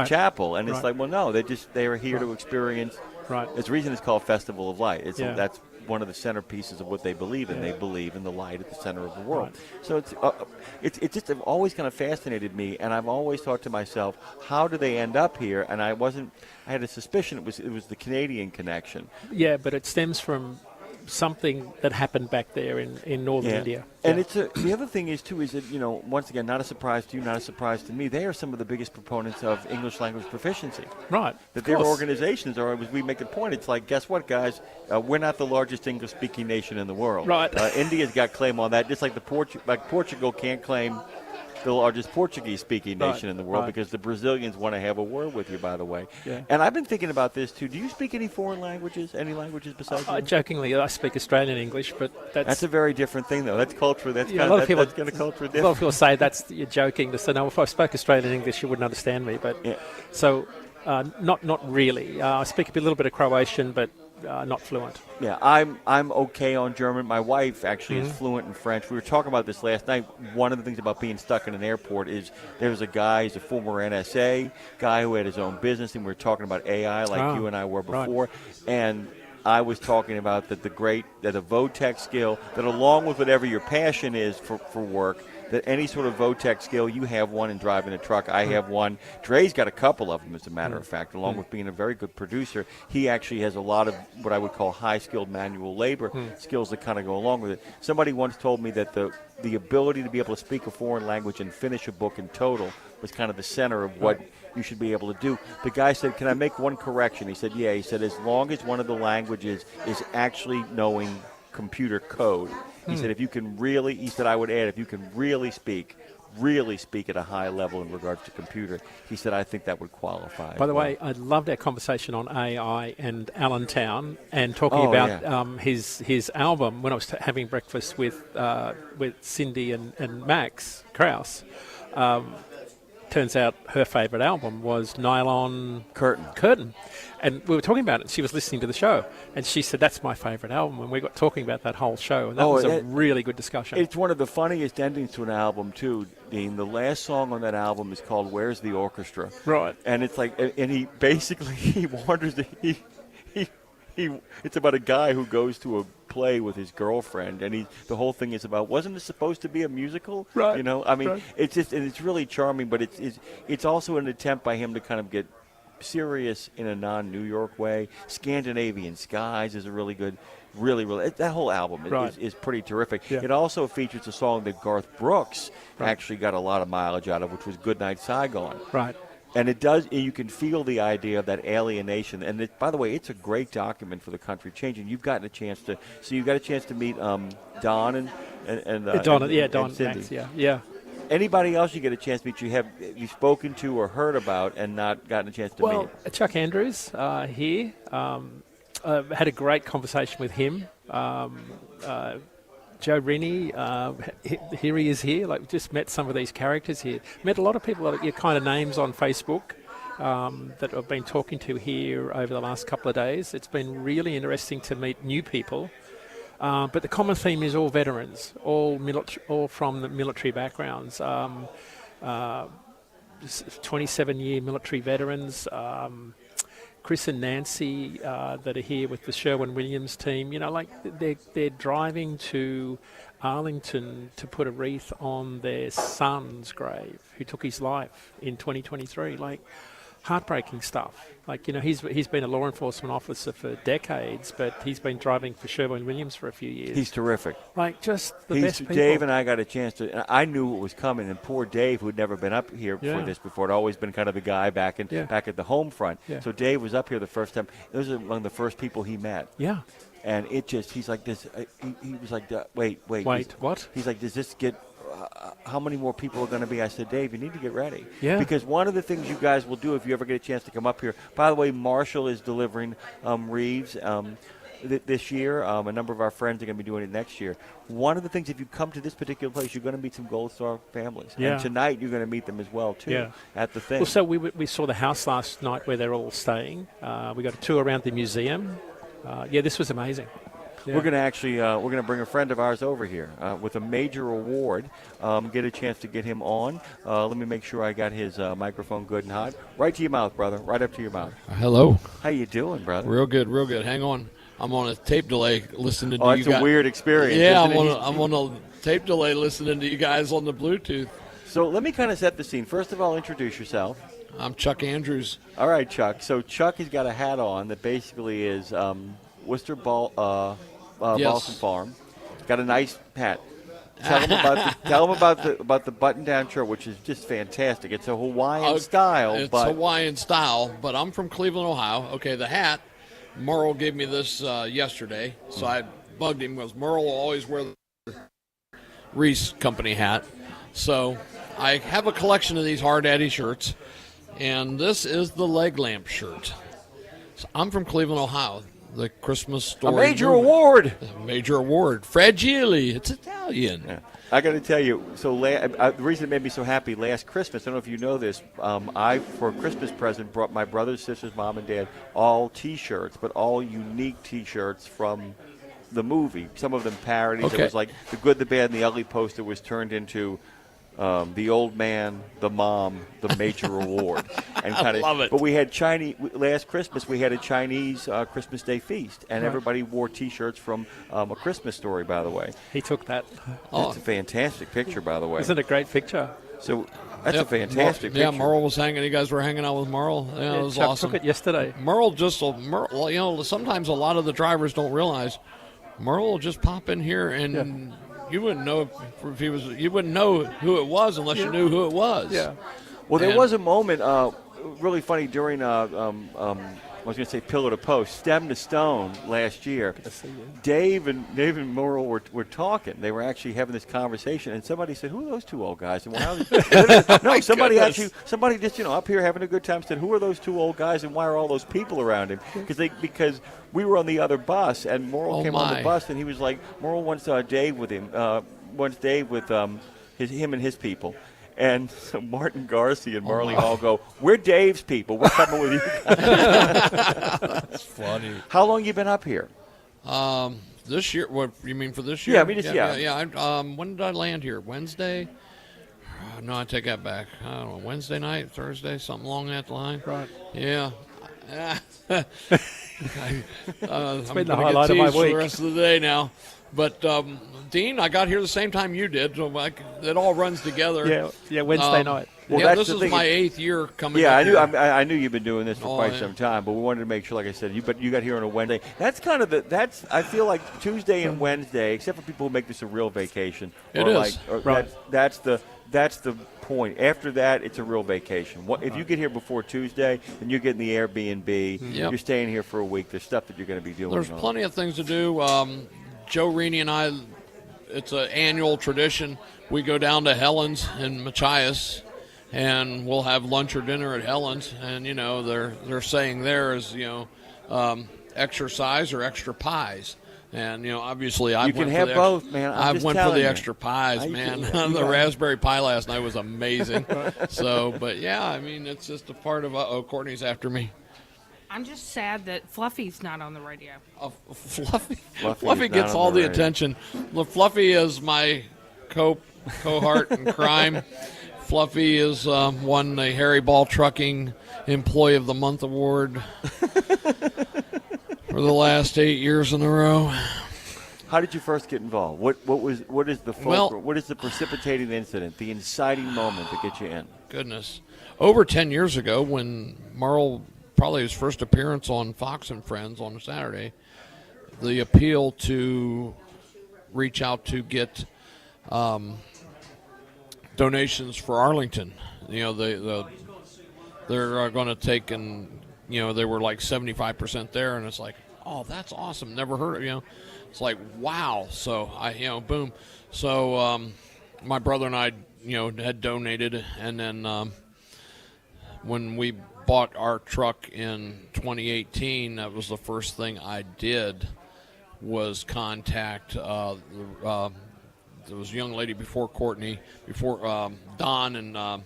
chapel? And it's well, no, they are here to experience. It's the reason it's called Festival of Light. That's one of the centerpieces of what they believe in. They believe in the light at the center of the world. So it's just always kind of fascinated me, and I've always thought to myself, how do they end up here? And I had a suspicion it was the Canadian connection. Yeah, but it stems from something that happened back there in northern India. And it's the other thing is that, once again, not a surprise to you, not a surprise to me, they are some of the biggest proponents of English language proficiency. Right. That their organizations are, as we make a point, it's guess what, guys? We're not the largest English-speaking nation in the world. Right. India's got claim on that, just like Portugal can't claim the largest Portuguese-speaking nation in the world because the Brazilians want to have a word with you, by the way. Yeah. And I've been thinking about this, too. Do you speak any foreign languages, any languages besides jokingly, I speak Australian English, but that's a very different thing, though. That's culture. That's kind of culture different. A lot of people say you're joking. They say, no, if I spoke Australian English, you wouldn't understand me. But so not really. I speak a little bit of Croatian, but not fluent. Yeah, I'm okay on German. My wife actually is fluent in French. We were talking about this last night. One of the things about being stuck in an airport is there's a guy, he's a former NSA guy who had his own business, and we were talking about AI you and I were before. And I was talking about that the VOTEC skill, that along with whatever your passion is for work, that any sort of VOTEC skill, you have one in driving a truck. I have one. Dre's got a couple of them, as a matter of fact. Along with being a very good producer, he actually has a lot of what I would call high-skilled manual labor skills that kind of go along with it. Somebody once told me that the ability to be able to speak a foreign language and finish a book in total was kind of the center of what you should be able to do. The guy said, can I make one correction? He said, yeah. He said, as long as one of the languages is actually knowing computer code. He said, I would add, if you can really speak at a high level in regards to computer, he said, I think that would qualify. By the way, I loved our conversation on AI and Allentown and talking about his album when I was having breakfast with Cindy and Max Krause. Turns out her favourite album was Nylon Curtain. And we were talking about it. She was listening to the show, and she said, that's my favourite album. And we got talking about that whole show, and that was a really good discussion. It's one of the funniest endings to an album, too, Dean. The last song on that album is called Where's the Orchestra? Right. And it's and he basically, he wonders, it's about a guy who goes to a play with his girlfriend, and the whole thing is about, wasn't this supposed to be a musical? Right. It's just, and it's really charming, but it's also an attempt by him to kind of get serious in a non-New York way. Scandinavian Skies is a really good, really, that whole album is pretty terrific. Yeah. It also features a song that Garth Brooks actually got a lot of mileage out of, which was Goodnight Saigon. Right. And it does. You can feel the idea of that alienation. And by the way, it's a great document for the country changing. You've gotten a chance to. So you've got a chance to meet Don and Cindy. Yeah. Anybody else you get a chance to meet? You've spoken to or heard about and not gotten a chance to meet? Well, Chuck Andrews here. Had a great conversation with him. Joe Rennie, here he is here. Just met some of these characters here. Met a lot of people, your kind of names on Facebook that I've been talking to here over the last couple of days. It's been really interesting to meet new people. But the common theme is all veterans, all from the military backgrounds. 27-year military veterans. Chris and Nancy that are here with the Sherwin-Williams team, they're driving to Arlington to put a wreath on their son's grave, who took his life in 2023. Heartbreaking stuff. He's been a law enforcement officer for decades, but he's been driving for Sherwin-Williams for a few years. He's terrific. Just the best people. Dave and I got a chance to. I knew what was coming, and poor Dave, who'd never been up here for this before, had always been kind of the guy back at the home front. Yeah. So Dave was up here the first time. Those are among the first people he met. Yeah. And he's like this. He was like, wait. What? He's like, does this get? How many more people are going to be? I said, Dave, you need to get ready. Yeah. Because one of the things you guys will do if you ever get a chance to come up here, by the way, Marshall is delivering Reeves. this year. A number of our friends are going to be doing it next year. One of the things, if you come to this particular place, you're going to meet some Gold Star families. Yeah. And tonight you're going to meet them as well, too, Yeah. at the thing. Well, so we saw the house last night where they're all staying. We got a tour around the museum. This was amazing. Yeah. We're going to actually we're going to bring a friend of ours over here with a major award. Get a chance to get him on. Let me make sure I got his microphone good and hot. Right to your mouth, brother. Right up to your mouth. Hello. How you doing, brother? Real good, real good. Hang on. I'm on a tape delay listening to Oh, you it's guys. a weird experience. Yeah, isn't it? I'm on a tape delay listening to you guys on the Bluetooth. So let me kind of set the scene. First of all, introduce yourself. I'm Chuck Andrews. All right, Chuck. So Chuck has got a hat on that basically is Worcester Balsam Farm. Got a nice hat. Tell him about the button-down shirt, which is just fantastic. It's a Hawaiian style. It's but Hawaiian style, but I'm from Cleveland, Ohio. Okay, the hat, Merle gave me this yesterday, so I bugged him because Merle will always wear the Reese Company hat. So I have a collection of these Hard Daddy shirts, and this is the leg lamp shirt. So I'm from Cleveland, Ohio. The Christmas story. a major award. A major award. Fragile. It's Italian. Yeah. I got to tell you, so the reason it made me so happy last Christmas, I don't know if you know this, I, for a Christmas present, brought my brothers, sisters, mom, and dad all T-shirts, but all unique T-shirts from the movie. Some of them parodies. Okay. It was like The Good, the Bad, and the Ugly poster was turned into the old man, the mom, the major award. And I love it. But we had last Christmas, we had a Chinese Christmas Day feast, and everybody wore T-shirts from A Christmas Story, by the way. He took that. It's a fantastic picture, by the way. Isn't it a great picture? So that's a fantastic picture. Yeah, Merle was hanging. You guys were hanging out with Merle. Yeah, it was Chuck awesome. took it yesterday. Merle, sometimes a lot of the drivers don't realize Merle will just pop in here and you wouldn't know if he was. You wouldn't know who it was unless you knew who it was. Yeah. Well, there was a moment, really funny, during I was going to say pillar to post, stem to stone last year. Dave and Merle were talking. They were actually having this conversation, and somebody said, "Who are those two old guys?" And somebody just up here having a good time said, "Who are those two old guys, and why are all those people around him?" Because we were on the other bus, and Merle came on the bus, and he was like, Merle wants Dave with him, him and his people. And so Martin Garcia and Marley Hall go, "We're Dave's people. We're coming with you guys." That's funny. How long you been up here? This year? What you mean for this year? Yeah, I mean, yeah. When did I land here? Wednesday? No, I take that back. I don't know. Wednesday night, Thursday, something along that line. Right. Yeah. It's been the highlight of my for week. the rest of the day now. But Dean, I got here the same time you did, so it all runs together. Yeah, Wednesday night. Well, this is my 8th year coming. Yeah, up here. I knew you've been doing this for quite some time, but we wanted to make sure, like I said, you got here on a Wednesday. That's kind of I feel like Tuesday and Wednesday, except for people who make this a real vacation. It is. Right. That's the point. After that, it's a real vacation. If you get here before Tuesday, then you're getting the Airbnb. Yep. You're staying here for a week. There's stuff that you're going to be doing. There's plenty of things to do. Joe Reaney and I, it's an annual tradition. We go down to Helen's in Machias, and we'll have lunch or dinner at Helen's. And they're saying there is exercise or extra pies. And obviously I went for both, man. I went for the extra pies, man. The raspberry pie last night was amazing. But yeah, I mean it's just a part of. Courtney's after me. I'm just sad that Fluffy's not on the radio. Fluffy gets all the attention. Look, Fluffy is my cohort in crime. Fluffy is won the Harry Ball Trucking Employee of the Month award for the last 8 years in a row. How did you first get involved? What is the precipitating incident, the inciting moment that gets you in? Goodness, over 10 years ago, when Merle probably his first appearance on Fox and Friends on a Saturday, the appeal to reach out to get donations for Arlington. They're going to take they were like 75% there, and it's like, oh, that's awesome. Never heard of It's like, wow. So boom. So my brother and I had donated, and then when we bought our truck in 2018, that was the first thing I did was contact. There was a young lady before Courtney, before Dawn, and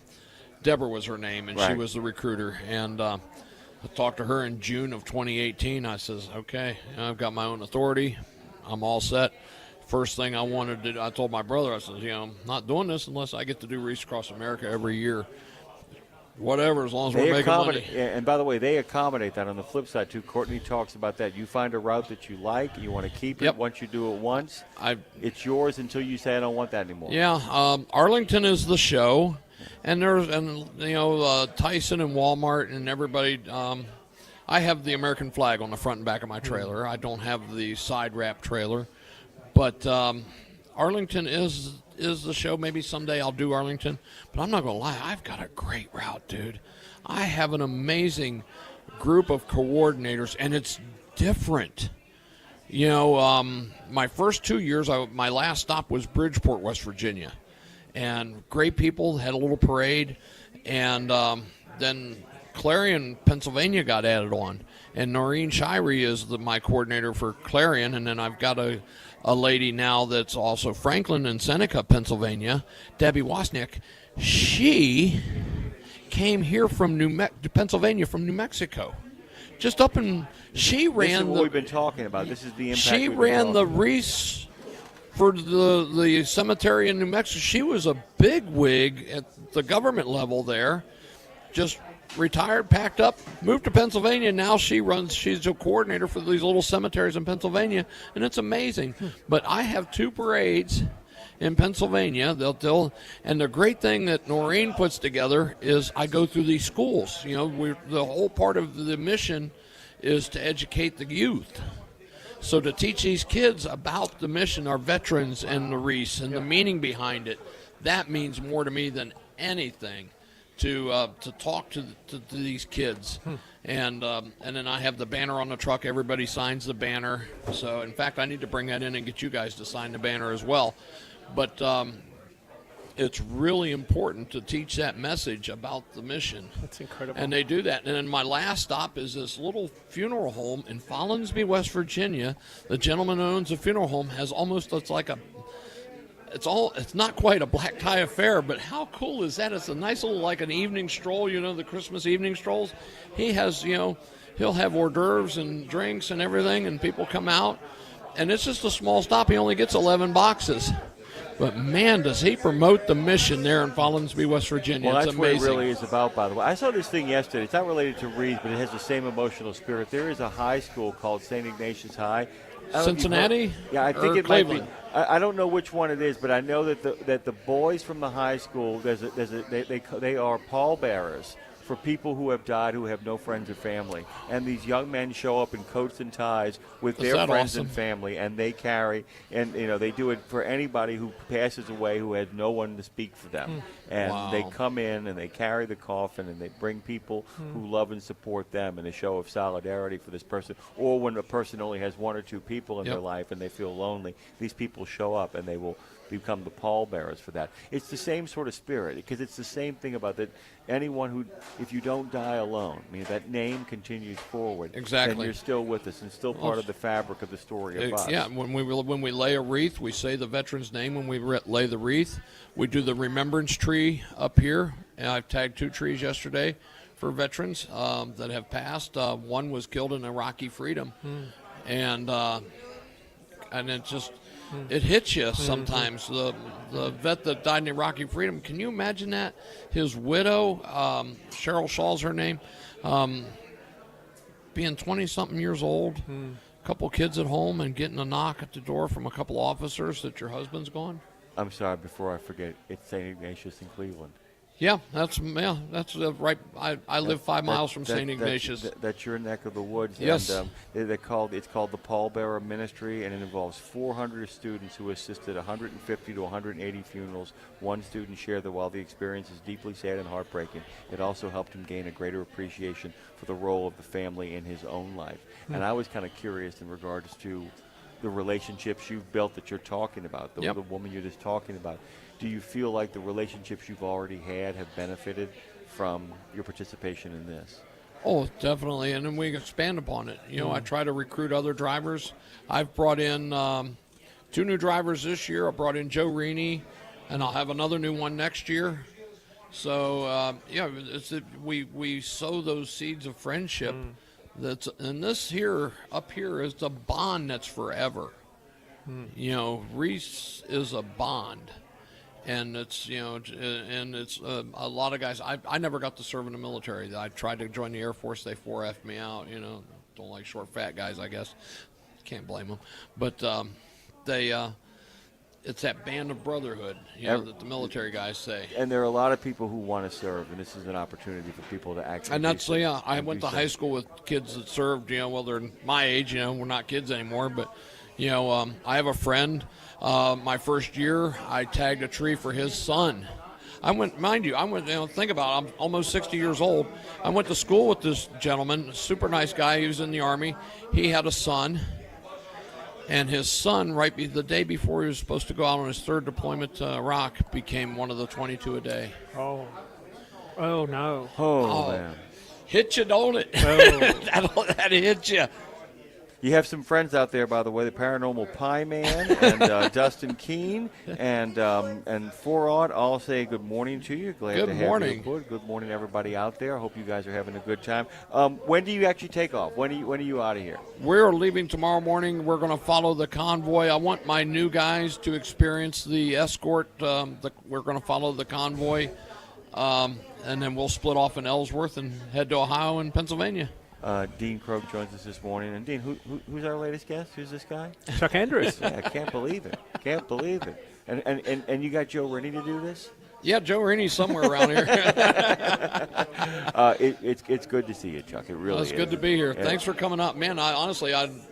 Deborah was her name, and she was the recruiter. And I talked to her in June of 2018. I says, okay, I've got my own authority. I'm all set. First thing I wanted to do, I told my brother, I said, I'm not doing this unless I get to do Reese Across America every year. Whatever, as long as we're making money. And by the way, they accommodate that on the flip side, too. Courtney talks about that. You find a route that you like, you want to keep it. Once you do it once, it's yours until you say, I don't want that anymore. Yeah, Arlington is the show. And there's, Tyson and Walmart and everybody. I have the American flag on the front and back of my trailer. I don't have the side wrap trailer, but Arlington is the show. Maybe someday I'll do Arlington, but I'm not gonna lie. I've got a great route, dude. I have an amazing group of coordinators, and it's different. My first 2 years, my last stop was Bridgeport, West Virginia. And great people, had a little parade, and then Clarion, Pennsylvania got added on. And Noreen Shirey is my coordinator for Clarion, and then I've got a lady now that's also Franklin and Seneca, Pennsylvania, Debbie Wozniak. She came here from Pennsylvania from New Mexico. Just up in, she ran This is what we've been talking about. This is the impact. She ran the Reese for the cemetery in New Mexico. She was a big wig at the government level there. Just retired, packed up, moved to Pennsylvania. Now she's a coordinator for these little cemeteries in Pennsylvania, and it's amazing. But I have 2 parades in Pennsylvania. And the great thing that Noreen puts together is I go through these schools. The whole part of the mission is to educate the youth. So to teach these kids about the mission, our veterans and the Reese and the meaning behind it, that means more to me than anything. To talk to these kids, and then I have the banner on the truck. Everybody signs the banner. So in fact, I need to bring that in and get you guys to sign the banner as well. But it's really important to teach that message about the mission. That's incredible. And they do that. And then my last stop is this little funeral home in Follinsby, West Virginia. The gentleman who owns the funeral home has it's not quite a black tie affair, but how cool is that? It's a nice little, like an evening stroll, the Christmas evening strolls. He has, he'll have hors d'oeuvres and drinks and everything, and people come out. And it's just a small stop. He only gets 11 boxes. But, man, does he promote the mission there in Follinsby, West Virginia. Well, it's that's amazing. what it really is about, by the way. I saw this thing yesterday. It's not related to Reese, but it has the same emotional spirit. There is a high school called St. Ignatius High. Cincinnati? Yeah, I think it Cleveland? might be. I don't know which one it is, but I know that the boys from the high school, they are pallbearers for people who have died who have no friends or family. And these young men show up in coats and ties with their friends and family, and they carry, and they do it for anybody who passes away who has no one to speak for them. And they come in and they carry the coffin and they bring people who love and support them in a show of solidarity for this person. Or when a person only has 1 or 2 people in their life and they feel lonely, these people show up and they will become the pallbearers for that. It's the same sort of spirit, because it's the same thing about that. Anyone who, if you don't die alone, that name continues forward. Exactly. Then you're still with us and still part of the fabric of the story of us. Yeah, when we lay a wreath, we say the veteran's name when we lay the wreath. We do the remembrance tree up here, and I've tagged 2 trees yesterday for veterans that have passed. One was killed in Iraqi freedom, and it just it hits you sometimes. The vet that died in Iraqi freedom. Can you imagine that? His widow, Cheryl Shaw's her name, being 20-something years old, a couple kids at home, and getting a knock at the door from a couple officers that your husband's gone. I'm sorry, before I forget, it's St. Ignatius in Cleveland. Yeah, that's right. I live 5 miles from St. Ignatius. That's your neck of the woods. Yes. And it's called the Pallbearer Ministry, and it involves 400 students who assisted 150 to 180 funerals. One student shared that while the experience is deeply sad and heartbreaking, it also helped him gain a greater appreciation for the role of the family in his own life. And I was kind of curious in regards to the relationships you've built that you're talking about, the woman you're just talking about. Do you feel like the relationships you've already had have benefited from your participation in this? Oh, definitely, and then we expand upon it. I try to recruit other drivers. I've brought in 2 new drivers this year. I brought in Joe Rini, and I'll have another new one next year. So, we sow those seeds of friendship. And this up here is the bond that's forever. Reese is a bond. And it's, a lot of guys. I never got to serve in the military. I tried to join the Air Force. They 4F'd me out, Don't like short, fat guys, I guess. Can't blame them. But it's that band of brotherhood, that the military guys say. And there are a lot of people who want to serve, and this is an opportunity for people to actually. And that's I went to high school with kids that served. They're my age. We're not kids anymore, but I have a friend. My first year, I tagged a tree for his son. Think about it, I'm almost 60 years old. I went to school with this gentleman, super nice guy. He was in the Army. He had a son. And his son, the day before he was supposed to go out on his 3rd deployment to Iraq, became one of the 22 a day. Oh no. Oh, man. Hit you, don't it? Oh. that hit you. You have some friends out there, by the way, the Paranormal Pie Man and Dustin Keene and Forod all say good morning to you. Glad to have you aboard. Good morning, everybody out there. I hope you guys are having a good time. When do you actually take off? When are you out of here? We're leaving tomorrow morning. We're going to follow the convoy. I want my new guys to experience the escort. We're going to follow the convoy, and then we'll split off in Ellsworth and head to Ohio and Pennsylvania. Dean Krogh joins us this morning. And Dean, who's our latest guest? Who's this guy? Chuck Andrews. Yeah, I can't believe it. And you got Joe Rennie to do this? Yeah, Joe Rennie's somewhere around here. It's good to see you, Chuck. It really is. It's good to be here. Yeah. Thanks for coming up. Man,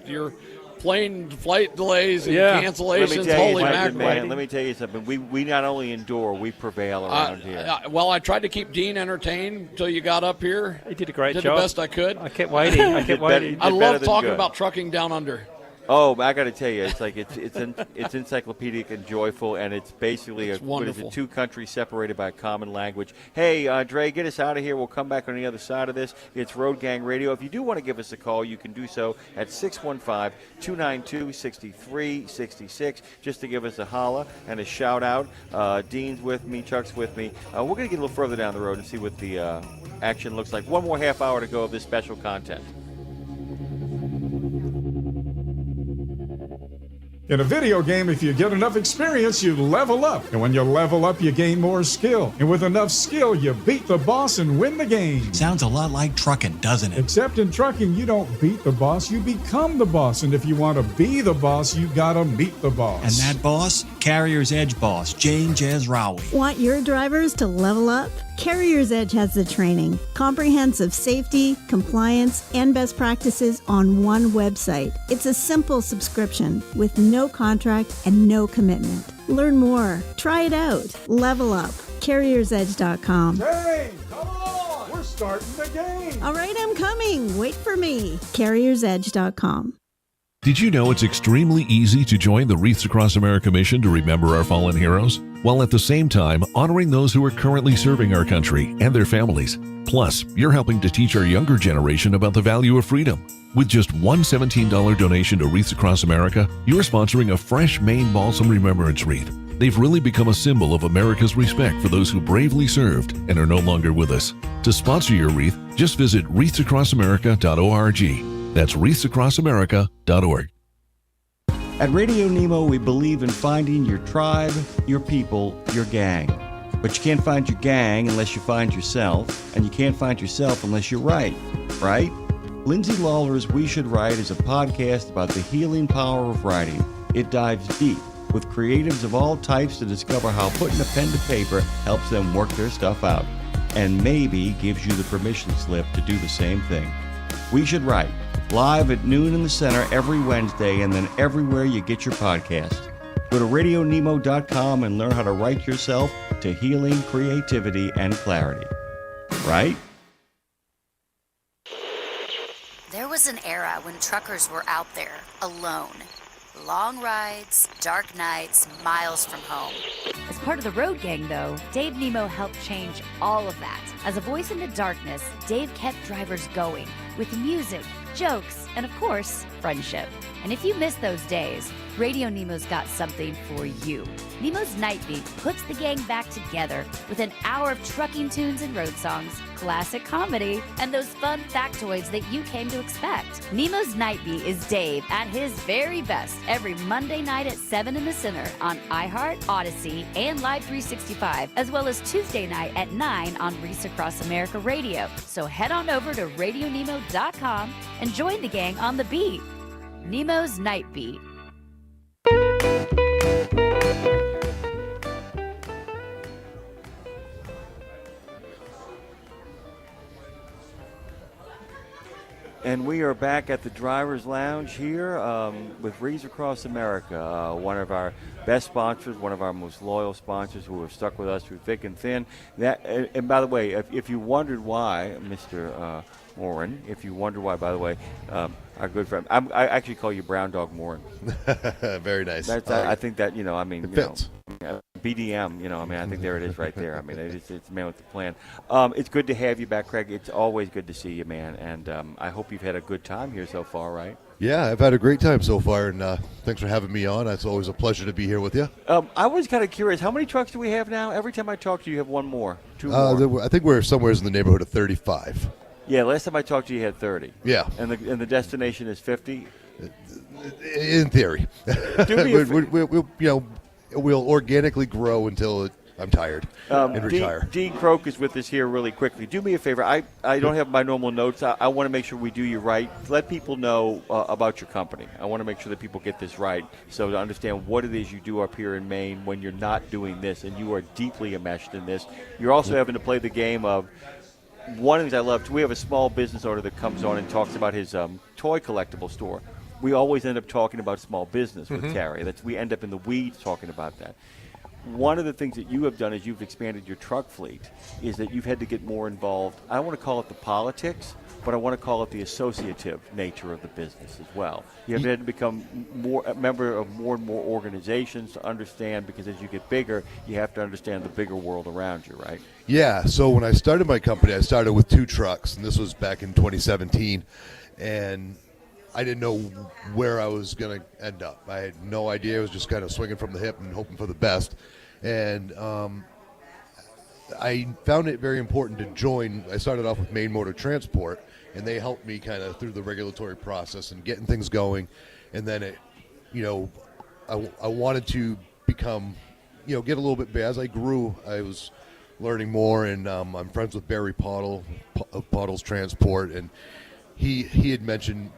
your plane flight delays and cancellations, holy mackerel. Let me tell you something. We not only endure, we prevail around here. I tried to keep Dean entertained until you got up here. He did a great job. Did the best I could. I kept waiting. I love talking about trucking down under. Oh, I got to tell you, it's like it's encyclopedic and joyful, and it's basically two countries separated by a common language. Hey, Dre, get us out of here. We'll come back on the other side of this. It's Road Gang Radio. If you do want to give us a call, you can do so at 615-292-6366, just to give us a holla and a shout out. Dean's with me, Chuck's with me. We're going to get a little further down the road and see what the action looks like. One more half hour to go of this special content. In a video game, if you get enough experience, you level up. And when you level up, you gain more skill. And with enough skill, you beat the boss and win the game. Sounds a lot like trucking, doesn't it? Except in trucking, you don't beat the boss, you become the boss. And if you want to be the boss, you gotta meet the boss. And that boss? Carrier's Edge boss, Jane Jezraoui. Want your drivers to level up? Carrier's Edge has the training, comprehensive safety, compliance, and best practices on one website. It's a simple subscription with no contract and no commitment. Learn more. Try it out. Level up. CarriersEdge.com. Hey, come on! We're starting the game! All right, I'm coming. Wait for me. CarriersEdge.com. Did you know it's extremely easy to join the Wreaths Across America mission to remember our fallen heroes, while at the same time honoring those who are currently serving our country and their families? Plus, you're helping to teach our younger generation about the value of freedom. With just one $17 donation to Wreaths Across America, you're sponsoring a fresh Maine Balsam Remembrance Wreath. They've really become a symbol of America's respect for those who bravely served and are no longer with us. To sponsor your wreath, just visit wreathsacrossamerica.org. That's wreathsacrossamerica.org. At Radio Nemo, we believe in finding your tribe, your people, your gang. But you can't find your gang unless you find yourself, and you can't find yourself unless you write, right? Lindsay Lawler's We Should Write is a podcast about the healing power of writing. It dives deep with creatives of all types to discover how putting a pen to paper helps them work their stuff out, and maybe gives you the permission slip to do the same thing. We Should Write, live at noon in the center every Wednesday, and then everywhere you get your podcast. Go to RadioNemo.com and learn how to write yourself to healing, creativity, and clarity. Right? There was an era when truckers were out there, alone. Long rides, dark nights, miles from home. part of the road gang, though, Dave Nemo helped change all of that. As a voice in the darkness, Dave kept drivers going with music, jokes, and of course, friendship. And if you miss those days, Radio Nemo's got something for you. Nemo's Night Beat puts the gang back together with an hour of trucking tunes and road songs, classic comedy, and those fun factoids that you came to expect. Nemo's Night Beat is Dave at his very best every Monday night at 7 in the Center on iHeart, Odyssey, and Live 365, as well as Tuesday night at 9 on Reese Across America Radio. So head on over to RadioNemo.com and join the gang on the beat. Nemo's Night Beat. And we are back at the Driver's Lounge here with Reese Across America, one of our best sponsors, one of our most loyal sponsors who have stuck with us through thick and thin. And by the way, if you wondered why, Mr. Morin, if you wonder why, by the way, our good friend, I actually call you Brown Dog Morin. Very nice. I think that, it fits. BDM, I think there it is right there. It's the man with the plan. It's good to have you back, Craig. It's always good to see you, man. And I hope you've had a good time here so far, right? Yeah, I've had a great time so far, and thanks for having me on. It's always a pleasure to be here with you. I was kind of curious, how many trucks do we have now? Every time I talk to you, you have one more, two more. I think we're somewhere in the neighborhood of 35. Yeah, last time I talked to you, you had 30. Yeah. And the destination is 50? In theory. Do me we'll organically grow until I'm tired and retire. Dean Croak is with us here really quickly. Do me a favor. I don't have my normal notes. I want to make sure we do you right. Let people know about your company. I want to make sure that people get this right. So to understand what it is you do up here in Maine when you're not doing this, and you are deeply enmeshed in this. You're also having to play the game of, one of the things I love, we have a small business owner that comes on and talks about his toy collectible store. We always end up talking about small business with Terry. We end up in the weeds talking about that. One of the things that you have done as you've expanded your truck fleet is that you've had to get more involved. I don't want to call it the politics, but I want to call it the associative nature of the business as well. You have had to become a member of more and more organizations to understand, because as you get bigger, you have to understand the bigger world around you, right? Yeah, so when I started my company, I started with 2 trucks, and this was back in 2017, and I didn't know where I was going to end up. I had no idea. I was just kind of swinging from the hip and hoping for the best. And I found it very important to join. I started off with Maine Motor Transport, and they helped me kind of through the regulatory process and getting things going. And then I wanted to become, get a little bit, as I grew, I was learning more, and I'm friends with Barry Pottle of Pottle's Transport, and he had mentioned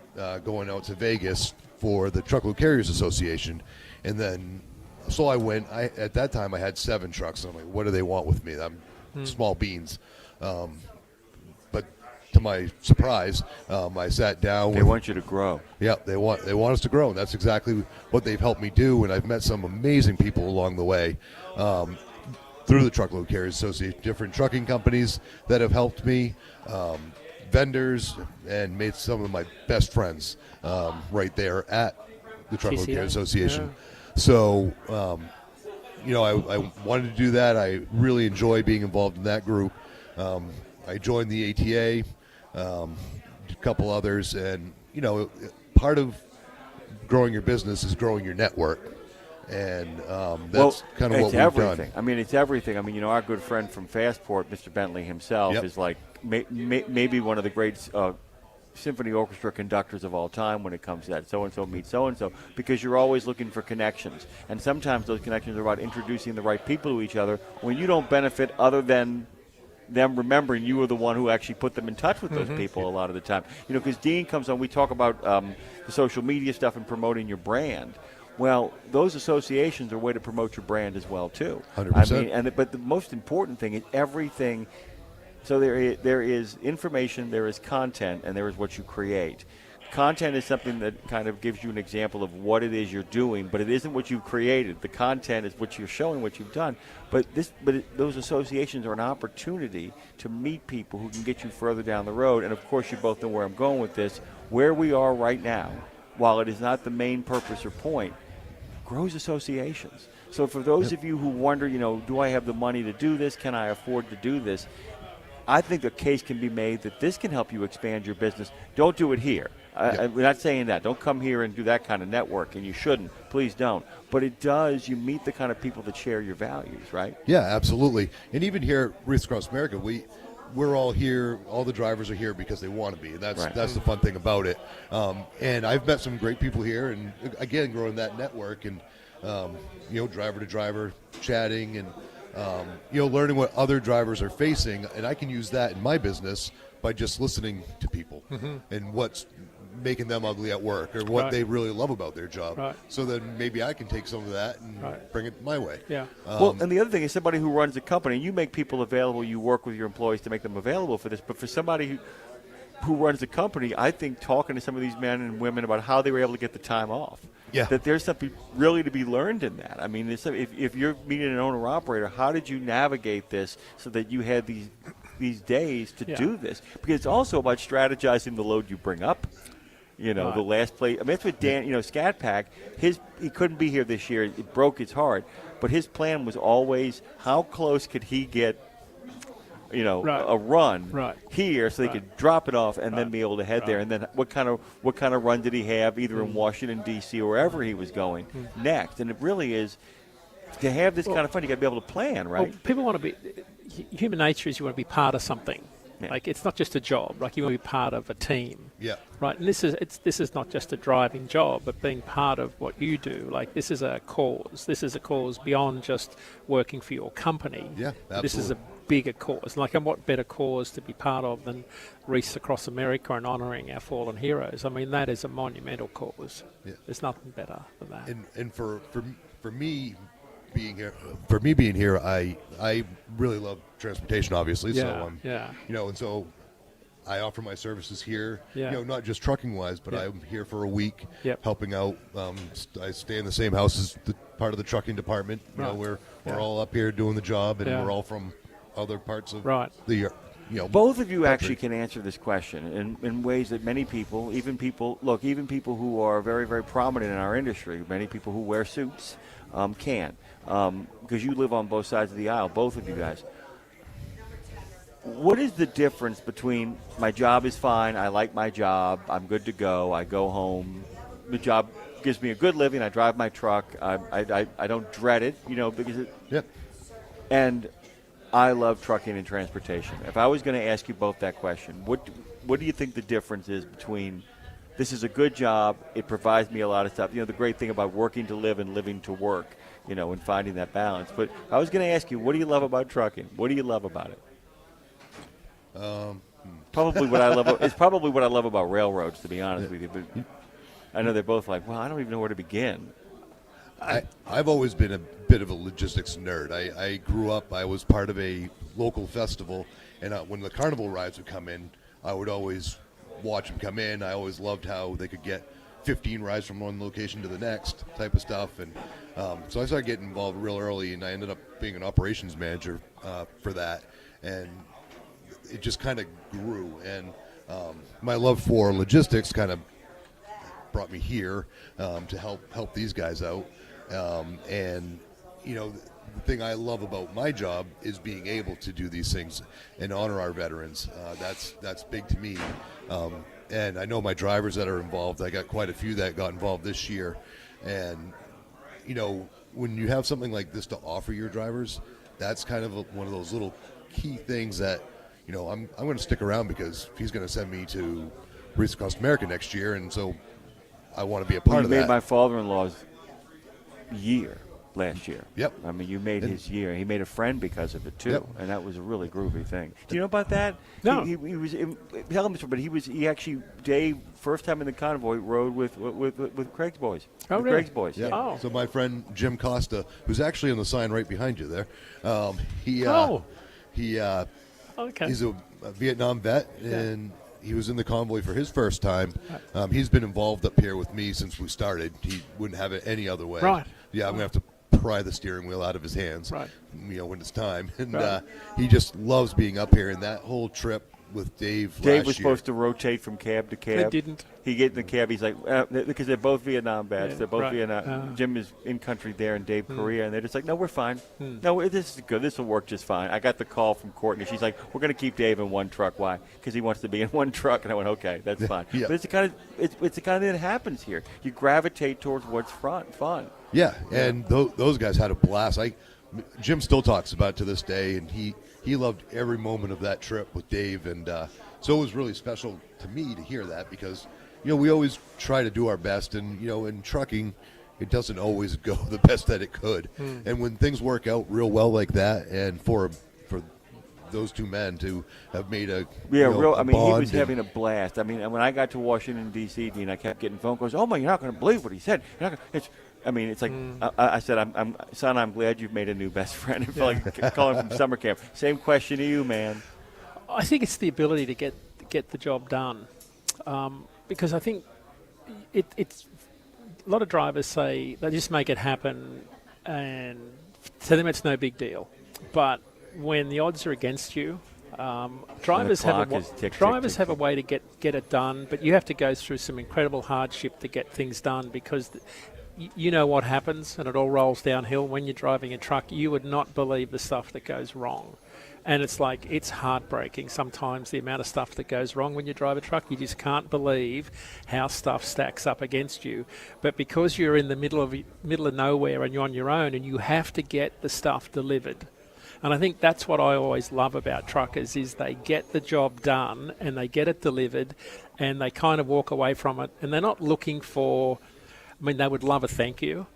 going out to Vegas for the Truckload Carriers Association, and then so I went. At that time I had 7 trucks, and I'm like, what do they want with me? I'm small beans, but to my surprise, I sat down. They want you to grow. Yeah, they want us to grow, and that's exactly what they've helped me do. And I've met some amazing people along the way through the Truckload Carriers Association, different trucking companies that have helped me. Vendors, and made some of my best friends right there at the Truckload Carriers Association. Yeah. So, I wanted to do that. I really enjoy being involved in that group. I joined the ATA, a couple others, and, part of growing your business is growing your network. And that's kind of what we've done. It's everything. Our good friend from Fastport, Mr. Bentley himself, is like maybe one of the great symphony orchestra conductors of all time when it comes to that. So-and-so meets so-and-so, because you're always looking for connections. And sometimes those connections are about introducing the right people to each other when you don't benefit other than them remembering you were the one who actually put them in touch with those people a lot of the time. Because Dean comes on, we talk about the social media stuff and promoting your brand. Well, those associations are a way to promote your brand as well, too. 100%. But the most important thing is everything. So there is information, there is content, and there is what you create. Content is something that kind of gives you an example of what it is you're doing, but it isn't what you've created. The content is what you're showing, what you've done. But those associations are an opportunity to meet people who can get you further down the road. And, of course, you both know where I'm going with this. Where we are right now, while it is not the main purpose or point, grows associations. So for those of you who wonder, do I have the money to do this? Can I afford to do this? I think the case can be made that this can help you expand your business. Don't do it here. We're not saying that. Don't come here and do that kind of network, and you shouldn't. Please don't. But it does. You meet the kind of people that share your values, right? Yeah, absolutely. And even here at Wreaths Across America, we're all here. All the drivers are here because they want to be. And that's the fun thing about it. And I've met some great people here, and again, growing that network and driver to driver chatting and learning what other drivers are facing, and I can use that in my business by just listening to people and what's making them ugly at work or what they really love about their job. Right. So then maybe I can take some of that and bring it my way. Yeah. Well, and the other thing is somebody who runs a company, you make people available, you work with your employees to make them available for this, but for somebody who runs a company, I think talking to some of these men and women about how they were able to get the time off, that there's something really to be learned in that. I mean, if you're meeting an owner-operator, how did you navigate this so that you had these days to do this? Because it's also about strategizing the load you bring up. The last place. I mean, that's what Dan, Scat Pack, he couldn't be here this year. It broke his heart. But his plan was always how close could he get, a run here so they could drop it off and then be able to head there. And then what kind of run did he have either in Washington, D.C. or wherever he was going next? And it really is, to have this kind of fun, you got to be able to plan, right? Well, people want to be, human nature is you want to be part of something. Yeah. Like, it's not just a job. Like, you want to be part of a team. Yeah. Right. And this is not just a driving job, but being part of what you do. Like, this is a cause. This is a cause beyond just working for your company. Yeah, absolutely. This is a bigger cause. Like, and what better cause to be part of than Wreaths Across America and honouring our fallen heroes? I mean, that is a monumental cause. Yeah. There's nothing better than that. And for me being here, I really love transportation, obviously. So and so I offer my services here. Not just trucking wise, but I'm here for a week helping out. I stay in the same house as part of the trucking department. We're all up here doing the job, and we're all from other parts of the both of you actually can answer this question in ways that many people, even people who are very, very prominent in our industry, many people who wear suits can, because you live on both sides of the aisle, both of you guys. What is the difference between my job is fine, I like my job, I'm good to go, I go home, the job gives me a good living, I drive my truck, I don't dread it, because and I love trucking and transportation. If I was going to ask you both that question, what do you think the difference is between this is a good job, it provides me a lot of stuff, the great thing about working to live and living to work, and finding that balance. But I was going to ask you, what do you love about trucking? What do you love about it? Probably what I love. It's probably what I love about railroads, to be honest with you. But I know they're both like, well, I don't even know where to begin. I've always been a bit of a logistics nerd. I grew up, I was part of a local festival, and when the carnival rides would come in, I would always watch them come in. I always loved how they could get 15 rides from one location to the next type of stuff. And so I started getting involved real early, and I ended up being an operations manager for that. And it just kind of grew. And my love for logistics kind of brought me here to help these guys out. And the thing I love about my job is being able to do these things and honor our veterans. That's big to me. And I know my drivers that are involved. I got quite a few that got involved this year. And when you have something like this to offer your drivers, that's kind of one of those little key things that I'm going to stick around, because he's going to send me to Wreaths Across America next year, and so I want to be a part of that. You made my father-in-law's year last year. Yep. I mean, you made his year. He made a friend because of it too, and that was a really groovy thing. Do you know about that? No. He was tell him, but he actually Dave, first time in the convoy, rode with Craig's boys. Oh, with really? Craig's boys. Yeah. Oh. So my friend Jim Costa, who's actually on the sign right behind you there, he's a Vietnam vet, and he was in the convoy for his first time. He's been involved up here with me since we started. He wouldn't have it any other way. Right. Yeah, I'm going to have to pry the steering wheel out of his hands, right, when it's time. And he just loves being up here. And that whole trip, with Dave. Dave last was year. supposed to rotate from cab to cab. They didn't. He get in the cab. He's like, because they're both Vietnam vets. Yeah, they're both right. Vietnam. Jim is in country there, and Dave Korea, and they're just like, no, we're fine. Hmm. No, this is good. This will work just fine. I got the call from Courtney. She's like, we're going to keep Dave in one truck. Why? Because he wants to be in one truck. And I went, okay, that's fine. Yeah. But it's the kind of it's the kind of thing that happens here. You gravitate towards what's fun. Yeah, and those guys had a blast. Jim still talks about it to this day, and he loved every moment of that trip with Dave, and so it was really special to me to hear that because, we always try to do our best, and, in trucking, it doesn't always go the best that it could. And when things work out real well like that, and for those two men to have made a he bond was having a blast. I mean, when I got to Washington D.C., Dean, I kept getting phone calls. Oh my, you're not going to believe what he said. It's like I said, son, I'm glad you've made a new best friend. It felt like calling from summer camp. Same question to you, man. I think it's the ability to get the job done, because I think it's a lot of drivers say they just make it happen, and to them it's no big deal. But when the odds are against you, drivers have a way to get it done, but you have to go through some incredible hardship to get things done because you know what happens, and it all rolls downhill when you're driving a truck. You would not believe the stuff that goes wrong. And it's heartbreaking sometimes, the amount of stuff that goes wrong when you drive a truck. You just can't believe how stuff stacks up against you. But because you're in the middle of nowhere and you're on your own and you have to get the stuff delivered. And I think that's what I always love about truckers is they get the job done and they get it delivered and they kind of walk away from it. And they're not looking for, they would love a thank you.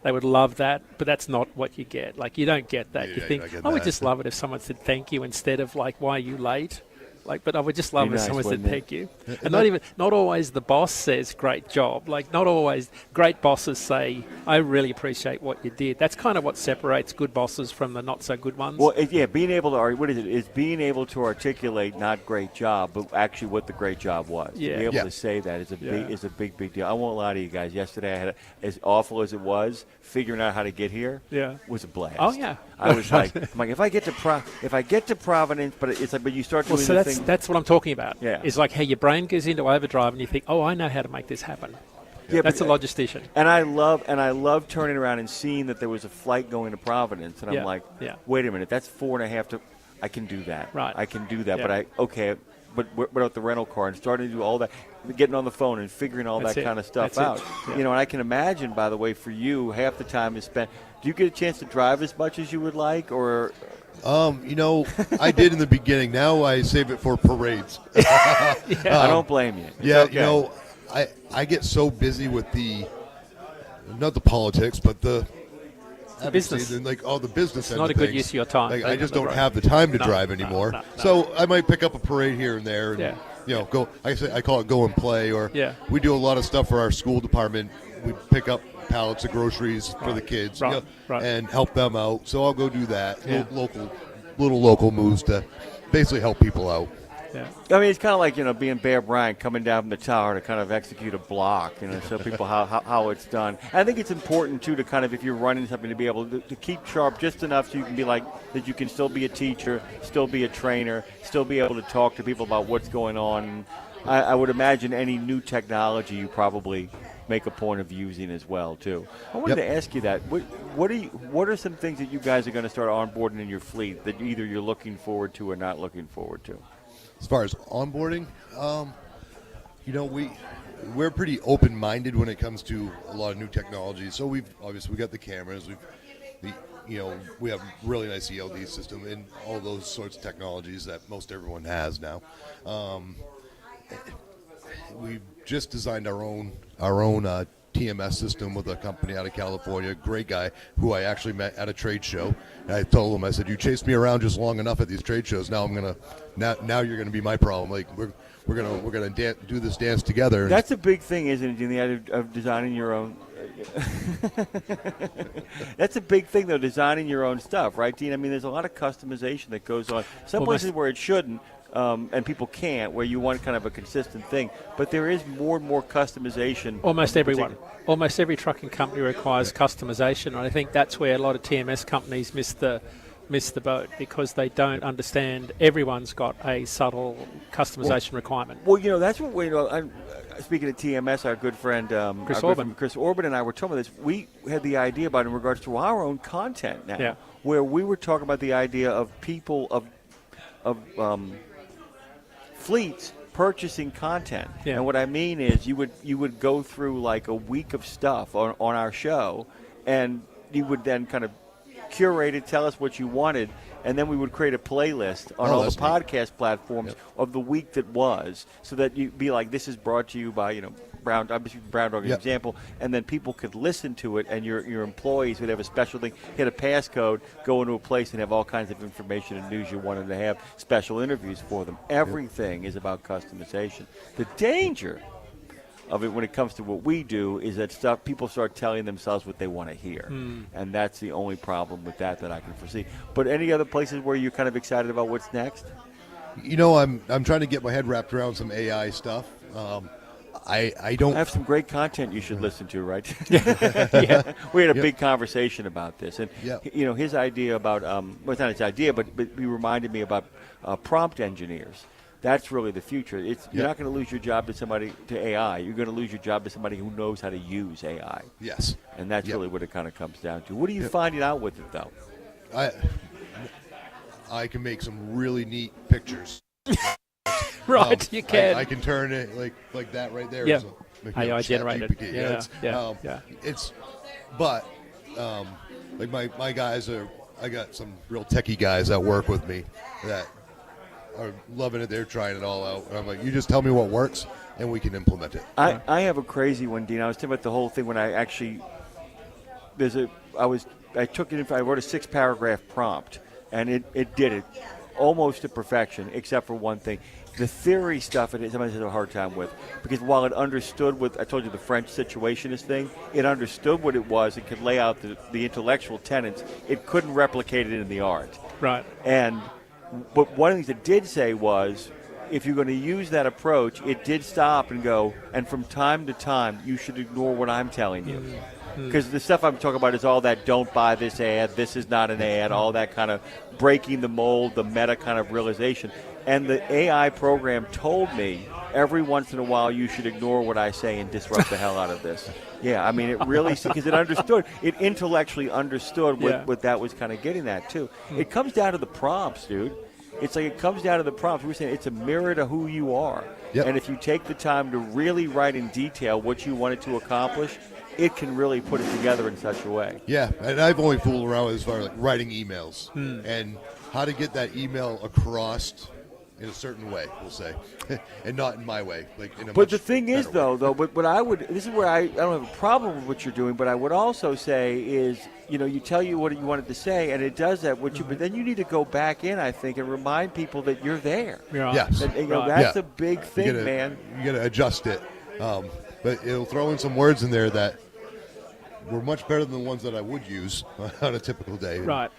They would love that, but that's not what you get. Like, you don't get that. Yeah, you think, I would just love it if someone said thank you instead of, like, why are you late? Like, but I would just love it if someone said thank you. And not always the boss says great job. Like, not always great bosses say, I really appreciate what you did. That's kind of what separates good bosses from the not so good ones. Well, being able to is being able to articulate not great job, but actually what the great job was. Yeah. To be able to say that is a big deal. I won't lie to you guys. Yesterday, I had as awful as it was, figuring out how to get here was a blast. Oh yeah. I was like, if I get to Providence, but it's like, but you start doing the thing. That's what I'm talking about. Yeah. It's like how your brain goes into overdrive and you think, I know how to make this happen. Yeah, that's a logistician. And I love turning around and seeing that there was a flight going to Providence, and I'm like, wait a minute, that's 4.5 to. I can do that. Right. I can do that. Yeah. But without the rental car and starting to do all that, getting on the phone and figuring all that kind of stuff out. Yeah. And I can imagine, by the way, for you, half the time is spent. Do you get a chance to drive as much as you would like, or? I did in the beginning. Now I save it for parades. I don't blame you. It's okay. I get so busy with not the politics, but the business. And the business. It's not a good use of your time. Like, I just don't have the time to drive anymore. No. So I might pick up a parade here and there. And, go. I call it go and play. Or we do a lot of stuff for our school department. We pick up pallets of groceries for the kids and help them out. So I'll go do that. Yeah. Little local moves to basically help people out. Yeah. I mean, it's kind of like, being Bear Bryant coming down from the tower to kind of execute a block, show people how it's done. And I think it's important, too, to kind of, if you're running something, to be able to keep sharp just enough so you can be like, that you can still be a teacher, still be a trainer, still be able to talk to people about what's going on. I would imagine any new technology you probably make a point of using as well, too. I wanted to ask you that. What are some things that you guys are going to start onboarding in your fleet that either you're looking forward to or not looking forward to? As far as onboarding, we're pretty open-minded when it comes to a lot of new technology. So we got the cameras, we have a really nice ELD system and all those sorts of technologies that most everyone has now. We've just designed our own TMS system with a company out of California, great guy who I actually met at a trade show. And I told him, I said, you chased me around just long enough at these trade shows. Now now you're gonna be my problem. Like we're gonna do this dance together. That's a big thing, isn't it, in the idea of designing your own. That's a big thing, though, designing your own stuff, right, Dean? I mean, there's a lot of customization that goes on. Some places where it shouldn't. And people can't, where you want kind of a consistent thing. But there is more and more customization. Almost every trucking company requires customization, and I think that's where a lot of TMS companies miss the miss the boat because they don't understand everyone's got a subtle customization requirement. Well, that's what we know. Speaking of TMS, our good friend Chris Orban and I were talking about this. We had the idea about it in regards to our own content now, where we were talking about the idea of people of fleets purchasing content. And what I mean is you would go through like a week of stuff on our show, and you would then kind of curate it, tell us what you wanted, and then we would create a playlist on all the podcast platforms of the week that was, so that you'd be like, this is brought to you by, Brown Dog as an example, and then people could listen to it, and your employees would have a special thing, hit a passcode, go into a place and have all kinds of information and news you wanted to have, special interviews for them. Everything is about customization. The danger of it when it comes to what we do is that people start telling themselves what they want to hear, and that's the only problem with that I can foresee. But any other places where you're kind of excited about what's next? I'm trying to get my head wrapped around some AI stuff. I don't. I have some great content you should listen to, right? We had a big conversation about this, and his idea about well, it's not his idea, but he reminded me about prompt engineers. That's really the future. You're not going to lose your job to AI. You're going to lose your job to somebody who knows how to use AI. Yes. And that's really what it kind of comes down to. What are you finding out with it, though? I can make some really neat pictures. Right, you can. I can turn it like that right there. Yeah. So, AI generated. But like my guys I got some real techie guys that work with me that are loving it. They're trying it all out, and I'm like, you just tell me what works, and we can implement it. I have a crazy one, Dean. I was thinking about the whole thing when I actually I wrote a 6-paragraph prompt, and it did it almost to perfection, except for one thing. The theory stuff, it sometimes has a hard time with, because while it understood what I told you, the French situationist thing, it understood what it was. It could lay out the intellectual tenets. It couldn't replicate it in the art. Right. But one of the things it did say was, if you're going to use that approach, it did stop and go, and from time to time, you should ignore what I'm telling you. Because the stuff I'm talking about is all that don't buy this ad, this is not an ad, all that kind of breaking the mold, the meta kind of realization. And the AI program told me every once in a while you should ignore what I say and disrupt the hell out of this. Yeah, I mean, it really, because it understood, it intellectually understood what that was kind of getting at, too. It comes down to the prompts, dude. It's like it comes down to the prompts. We're saying it's a mirror to who you are. Yep. And if you take the time to really write in detail what you wanted to accomplish, it can really put it together in such a way. Yeah, and I've only fooled around as far as writing emails and how to get that email across in a certain way, we'll say, and not in my way. But the thing is, though, what I would, this is where I don't have a problem with what you're doing, but I would also say is, you tell you what you wanted to say, and it does that, but then you need to go back in, I think, and remind people that you're there. Yeah. Yes. And, that's a big thing, man. You got to adjust it. But it'll throw in some words in there that were much better than the ones that I would use on a typical day. Right.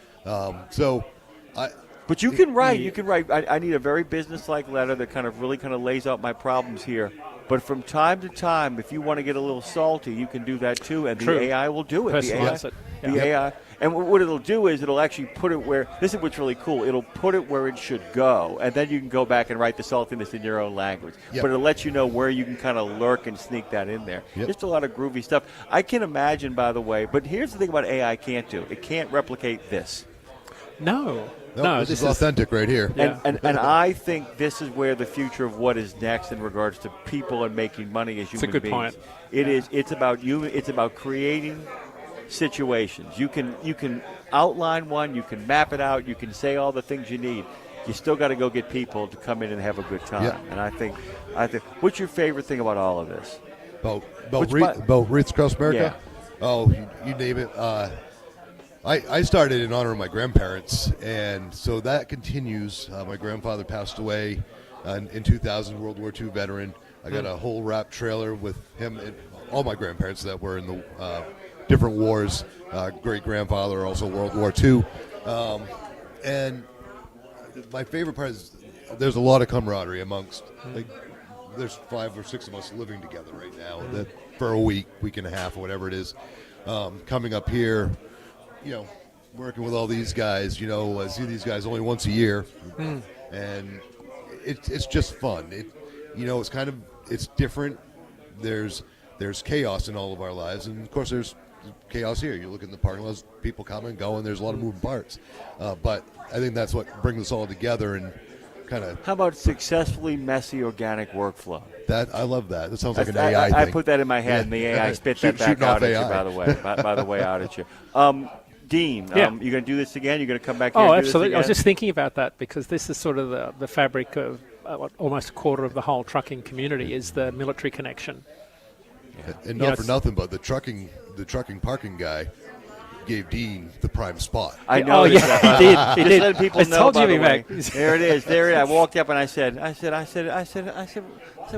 But you can write. You can write. I need a very business-like letter that kind of lays out my problems here. But from time to time, if you want to get a little salty, you can do that too, and the AI will do it. Personalize it. The AI, and what it'll do is it'll actually put it where. This is what's really cool. It'll put it where it should go, and then you can go back and write the saltiness in your own language. Yep. But it'll let you know where you can kind of lurk and sneak that in there. Yep. Just a lot of groovy stuff. I can imagine, by the way. But here's the thing about AI can't do. It can't replicate this. No, this is authentic right here. And I think this is where the future of what is next in regards to people and making money as human beings. It's a good point. It is. It's about you. It's about creating situations. You can outline one. You can map it out. You can say all the things you need. You still got to go get people to come in and have a good time. Yeah. And I think. What's your favorite thing about all of this? About Wreaths Across America? Yeah. Oh, you name it. I started in honor of my grandparents, and so that continues. My grandfather passed away in 2000, World War II veteran. I got a whole wrap trailer with him and all my grandparents that were in the different wars. Great-grandfather, also World War II. And my favorite part is there's a lot of camaraderie amongst, there's 5 or 6 of us living together right now for a week and a half, or whatever it is. Coming up here, working with all these guys. You know, I see these guys only once a year, and it's just fun. It's different. There's chaos in all of our lives, and of course there's chaos here. You look in the parking lots, people come and go, and there's a lot of moving parts. But I think that's what brings us all together and kind of. How about successfully messy organic workfall? I love that. That sounds like an AI thing. I put that in my head, and the AI spit that back out at you. By the way, out at you. Dean, you're going to do this again? You're going to come back here and do this absolutely. again? I was just thinking about that because this is sort of the fabric of almost a quarter of the whole trucking community is the military connection. Yeah. And not for nothing, but the trucking parking guy gave Dean the prime spot. I know. He did. He did. Let people know. Told by you the way. back. There it is. I walked up and I said,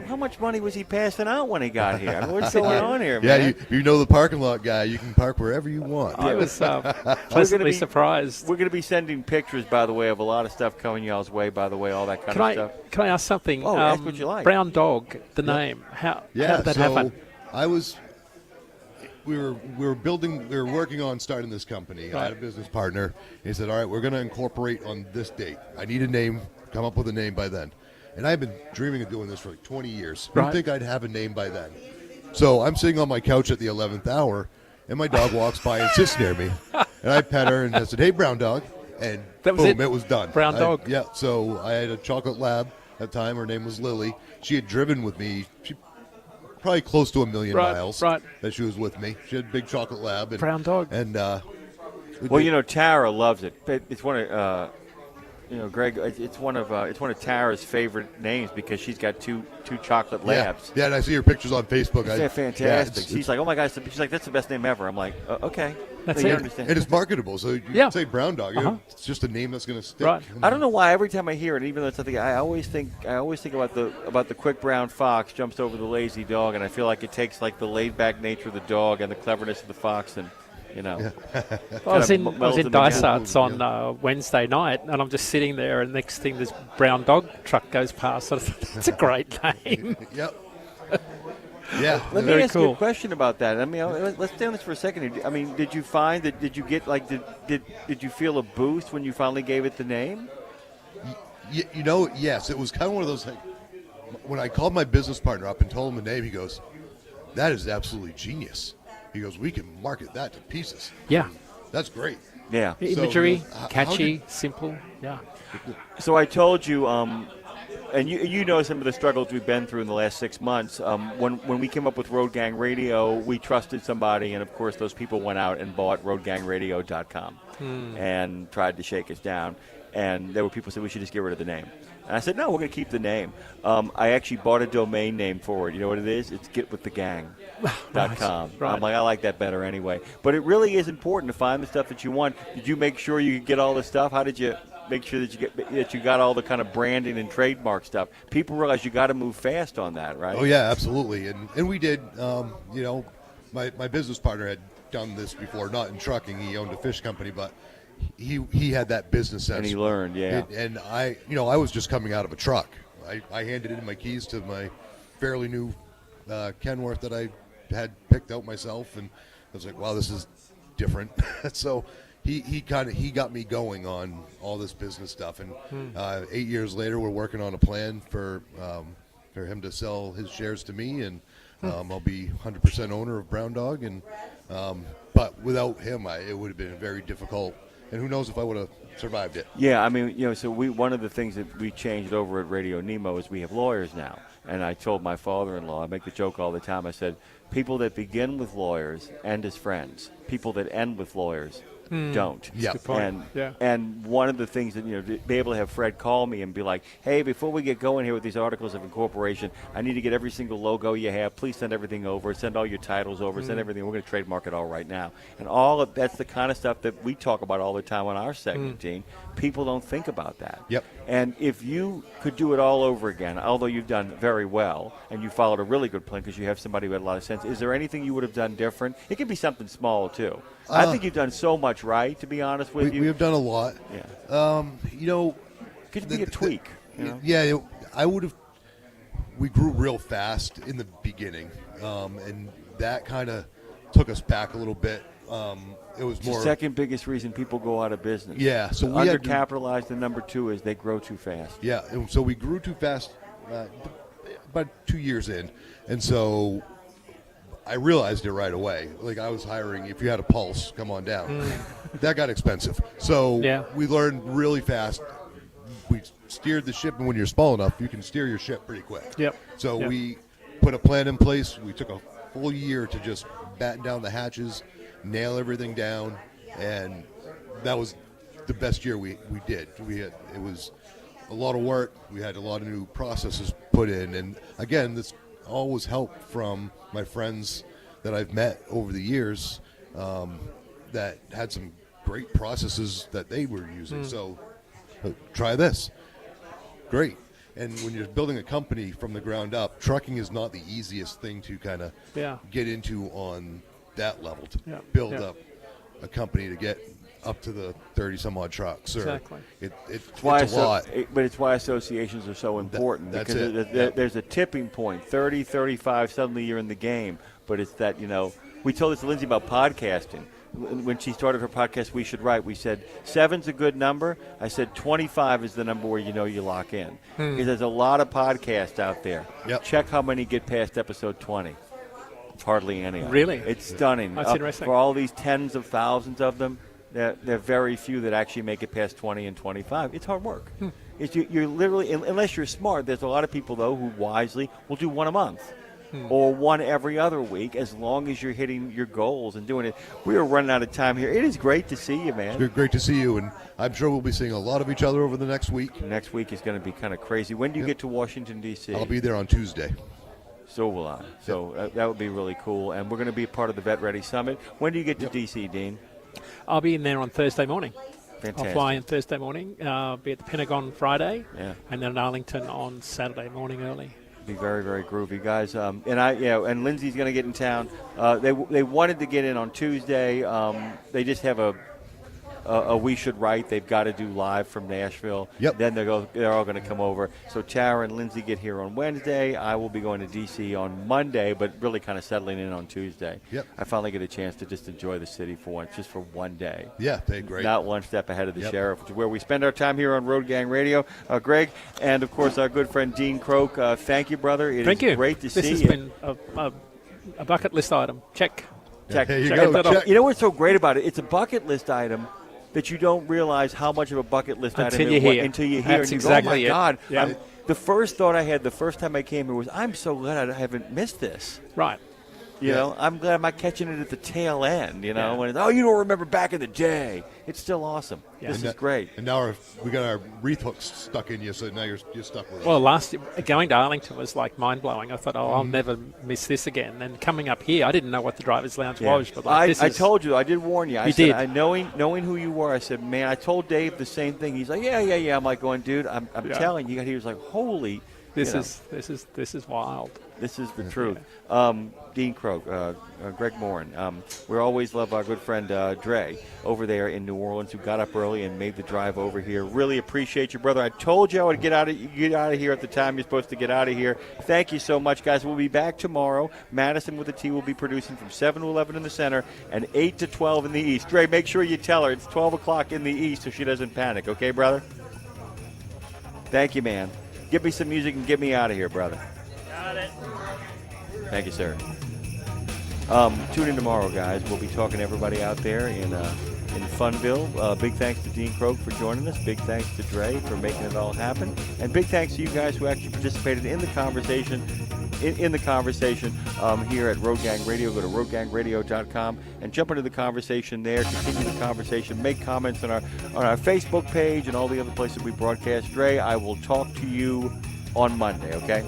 how much money was he passing out when he got here? I mean, what's going on here, man? Yeah, you know the parking lot guy. You can park wherever you want. I was pleasantly surprised. We're going to be sending pictures, by the way, of a lot of stuff coming y'all's way, by the way, all that kind of stuff. Can I ask something? Oh, ask what you like. Brown Dog, the name. How did that happen? We were working on starting this company. I had a business partner. He said, all right, we're going to incorporate on this date. I need a name, come up with a name by then. And I've been dreaming of doing this for like 20 years. I don't think I'd have a name by then. So I'm sitting on my couch at the 11th hour, and my dog walks by and sits near me. And I pet her and I said, hey, Brown Dog. And boom, it was done. Brown Dog. Yeah, so I had a chocolate lab at the time. Her name was Lily. She had driven with me. Probably close to 1 million miles that she was with me. She had a big chocolate lab. And, Brown Dog. And Tara loves it. It's one of Greg. It's one of Tara's favorite names because she's got two chocolate labs. Yeah, and I see her pictures on Facebook. They're fantastic. She's like, oh my gosh, she's like, that's the best name ever. I'm like, okay. That's so you it. understand. And it's marketable, so you can say Brown Dog. It's just a name that's going to stick. Right. I don't know why every time I hear it, even though it's something I always think about the quick brown fox jumps over the lazy dog, and I feel like it takes like the laid back nature of the dog and the cleverness of the fox, and I was in Dysart's on Wednesday night, and I'm just sitting there, and next thing this Brown Dog truck goes past. So that's a great name. Yep. Yeah. Let me ask you a question about that. I mean, let's stay on this for a second. I mean, did you find that? Did you get did you feel a boost when you finally gave it the name? Yes. It was kind of one of those. When I called my business partner up and told him the name, he goes, "That is absolutely genius." He goes, "We can market that to pieces." Yeah. That's great. Yeah. Imagery, catchy, simple. Yeah. So I told you. And you know some of the struggles we've been through in the last 6 months. When we came up with Road Gang Radio, we trusted somebody, and of course those people went out and bought roadgangradio.com and tried to shake us down. And there were people who said we should just get rid of the name. And I said, no, we're going to keep the name. I actually bought a domain name for it. You know what it is? It's getwiththegang.com. Right. I'm like, I like that better anyway. But it really is important to find the stuff that you want. Did you make sure you get all the stuff? How did you make sure that you got all the kind of branding and trademark stuff? People realize you got to move fast on that, right? Oh yeah, absolutely, and we did. My business partner had done this before, not in trucking. He owned a fish company, but he had that business sense, and he learned. Yeah, and I was just coming out of a truck. I handed in my keys to my fairly new Kenworth that I had picked out myself, and I was like, wow, this is different. So. He got me going on all this business stuff, and 8 years later, we're working on a plan for him to sell his shares to me, and I'll be 100% owner of Brown Dog, and but without him, it would have been very difficult, and who knows if I would have survived it. Yeah, I mean, so one of the things that we changed over at RadioNemo is we have lawyers now, and I told my father-in-law, I make the joke all the time, I said, people that begin with lawyers end as friends, people that end with lawyers don't. Yeah. Good point. And one of the things that, to be able to have Fred call me and be like, hey, before we get going here with these articles of incorporation, I need to get every single logo you have. Please send everything over. Send all your titles over. Send everything. We're going to trademark it all right now. And all of that's the kind of stuff that we talk about all the time on our segment, Gene. People don't think about that. Yep. And if you could do it all over again, although you've done very well and you followed a really good plan because you have somebody who had a lot of sense, is there anything you would have done different? It could be something small, too. I think you've done so much right, to be honest with you. We have done a lot. Yeah. Could be a tweak. Yeah, I would have. We grew real fast in the beginning, and that kind of took us back a little bit. it was It's more the second biggest reason people go out of business. Yeah, so The we had to- undercapitalized, and number two is they grow too fast. Yeah, and so we grew too fast about 2 years in, and so I realized it right away. Like, I was hiring, if you had a pulse, come on down. That got expensive. So we learned really fast. We steered the ship, and when you're small enough, you can steer your ship pretty quick. So we put a plan in place. We took a full year to just batten down the hatches, nail everything down, and that was the best year we did. It was a lot of work. We had a lot of new processes put in, and again, this all was help from my friends that I've met over the years that had some great processes that they were using. So try this. Great. And when you're building a company from the ground up, trucking is not the easiest thing to kind of get into on that level, to build up a company to get up to the 30-some-odd trucks. Exactly. It's a lot. But it's why associations are so important. That's because it. There's a tipping point, 30, 35, suddenly you're in the game. But it's that, we told this to Lindsay about podcasting. When she started her podcast, We Should Write, we said 7's a good number. I said 25 is the number where you lock in. Because there's a lot of podcasts out there. Check how many get past episode 20. Hardly any. Really? It's stunning. That's interesting. For all these tens of thousands of them, there are very few that actually make it past 20 and 25. It's hard work. You're literally, unless you're smart, there's a lot of people, though, who wisely will do one a month. Or one every other week, as long as you're hitting your goals and doing it. We are running out of time here. It is great to see you, man. It's great to see you, and I'm sure we'll be seeing a lot of each other over the next week. Next week is going to be kind of crazy. When do you get to Washington, D.C.? I'll be there on Tuesday. So will I. So that would be really cool. And we're going to be a part of the Vet Ready Summit. When do you get to D.C., Dean? I'll be in there on Thursday morning. Fantastic. I'll fly in Thursday morning, be at the Pentagon Friday, and then in Arlington on Saturday morning early. Be very, very groovy, guys. And Lindsay's going to get in town. They wanted to get in on Tuesday. They just have a We Should Write. They've got to do live from Nashville. Then they're all going to come over. So Tara and Lindsay get here on Wednesday. I will be going to D.C. on Monday, but really kind of settling in on Tuesday. I finally get a chance to just enjoy the city for once, just for one day. Yeah, they're great. Not one step ahead of the sheriff, which is where we spend our time here on Road Gang Radio. Greg, and of course our good friend Dean Croak. Thank you, brother. Thank you. Great to see you. This has been a bucket list item. Check. Check. There you Check go. that off. Check. You know what's so great about it? It's a bucket list item that you don't realize how much of a bucket list item until it you was hear. until you hear. That's And you exactly go, oh my God. Yeah. The first thought I had the first time I came here was, I'm so glad I haven't missed this. Right. You know, I'm glad I'm not catching it at the tail end, when it's, you don't remember back in the day. It's still awesome. Yeah. This is great. And now we got our wreath hooks stuck in you, so now you're stuck with it. Well, last year, going to Arlington was like mind-blowing. I thought, I'll never miss this again. And coming up here, I didn't know what the driver's lounge was. But I told you, I did warn you. I said, did. Knowing who you were, I said, man, I told Dave the same thing. He's like, yeah. I'm like going, dude, I'm telling you. He was like, holy. This is wild. This is the truth. Dean Croak, Greg Morin. We always love our good friend Dre over there in New Orleans, who got up early and made the drive over here. Really appreciate you, brother. I told you I would get out of here at the time you're supposed to get out of here. Thank you so much, guys. We'll be back tomorrow. Madison with a T will be producing from 7 to 11 in the center and 8 to 12 in the east. Dre, make sure you tell her it's 12 o'clock in the east so she doesn't panic. Okay, brother? Thank you, man. Give me some music and get me out of here, brother. Got it. Thank you, sir. Tune in tomorrow, guys. We'll be talking to everybody out there in Funville. Big thanks to Dean Croak for joining us. Big thanks to Dre for making it all happen. And big thanks to you guys who actually participated in the conversation. In the conversation here at Road Gang Radio. Go to roadgangradio.com and jump into the conversation there. Continue the conversation. Make comments on our Facebook page and all the other places we broadcast. Dre, I will talk to you on Monday, okay?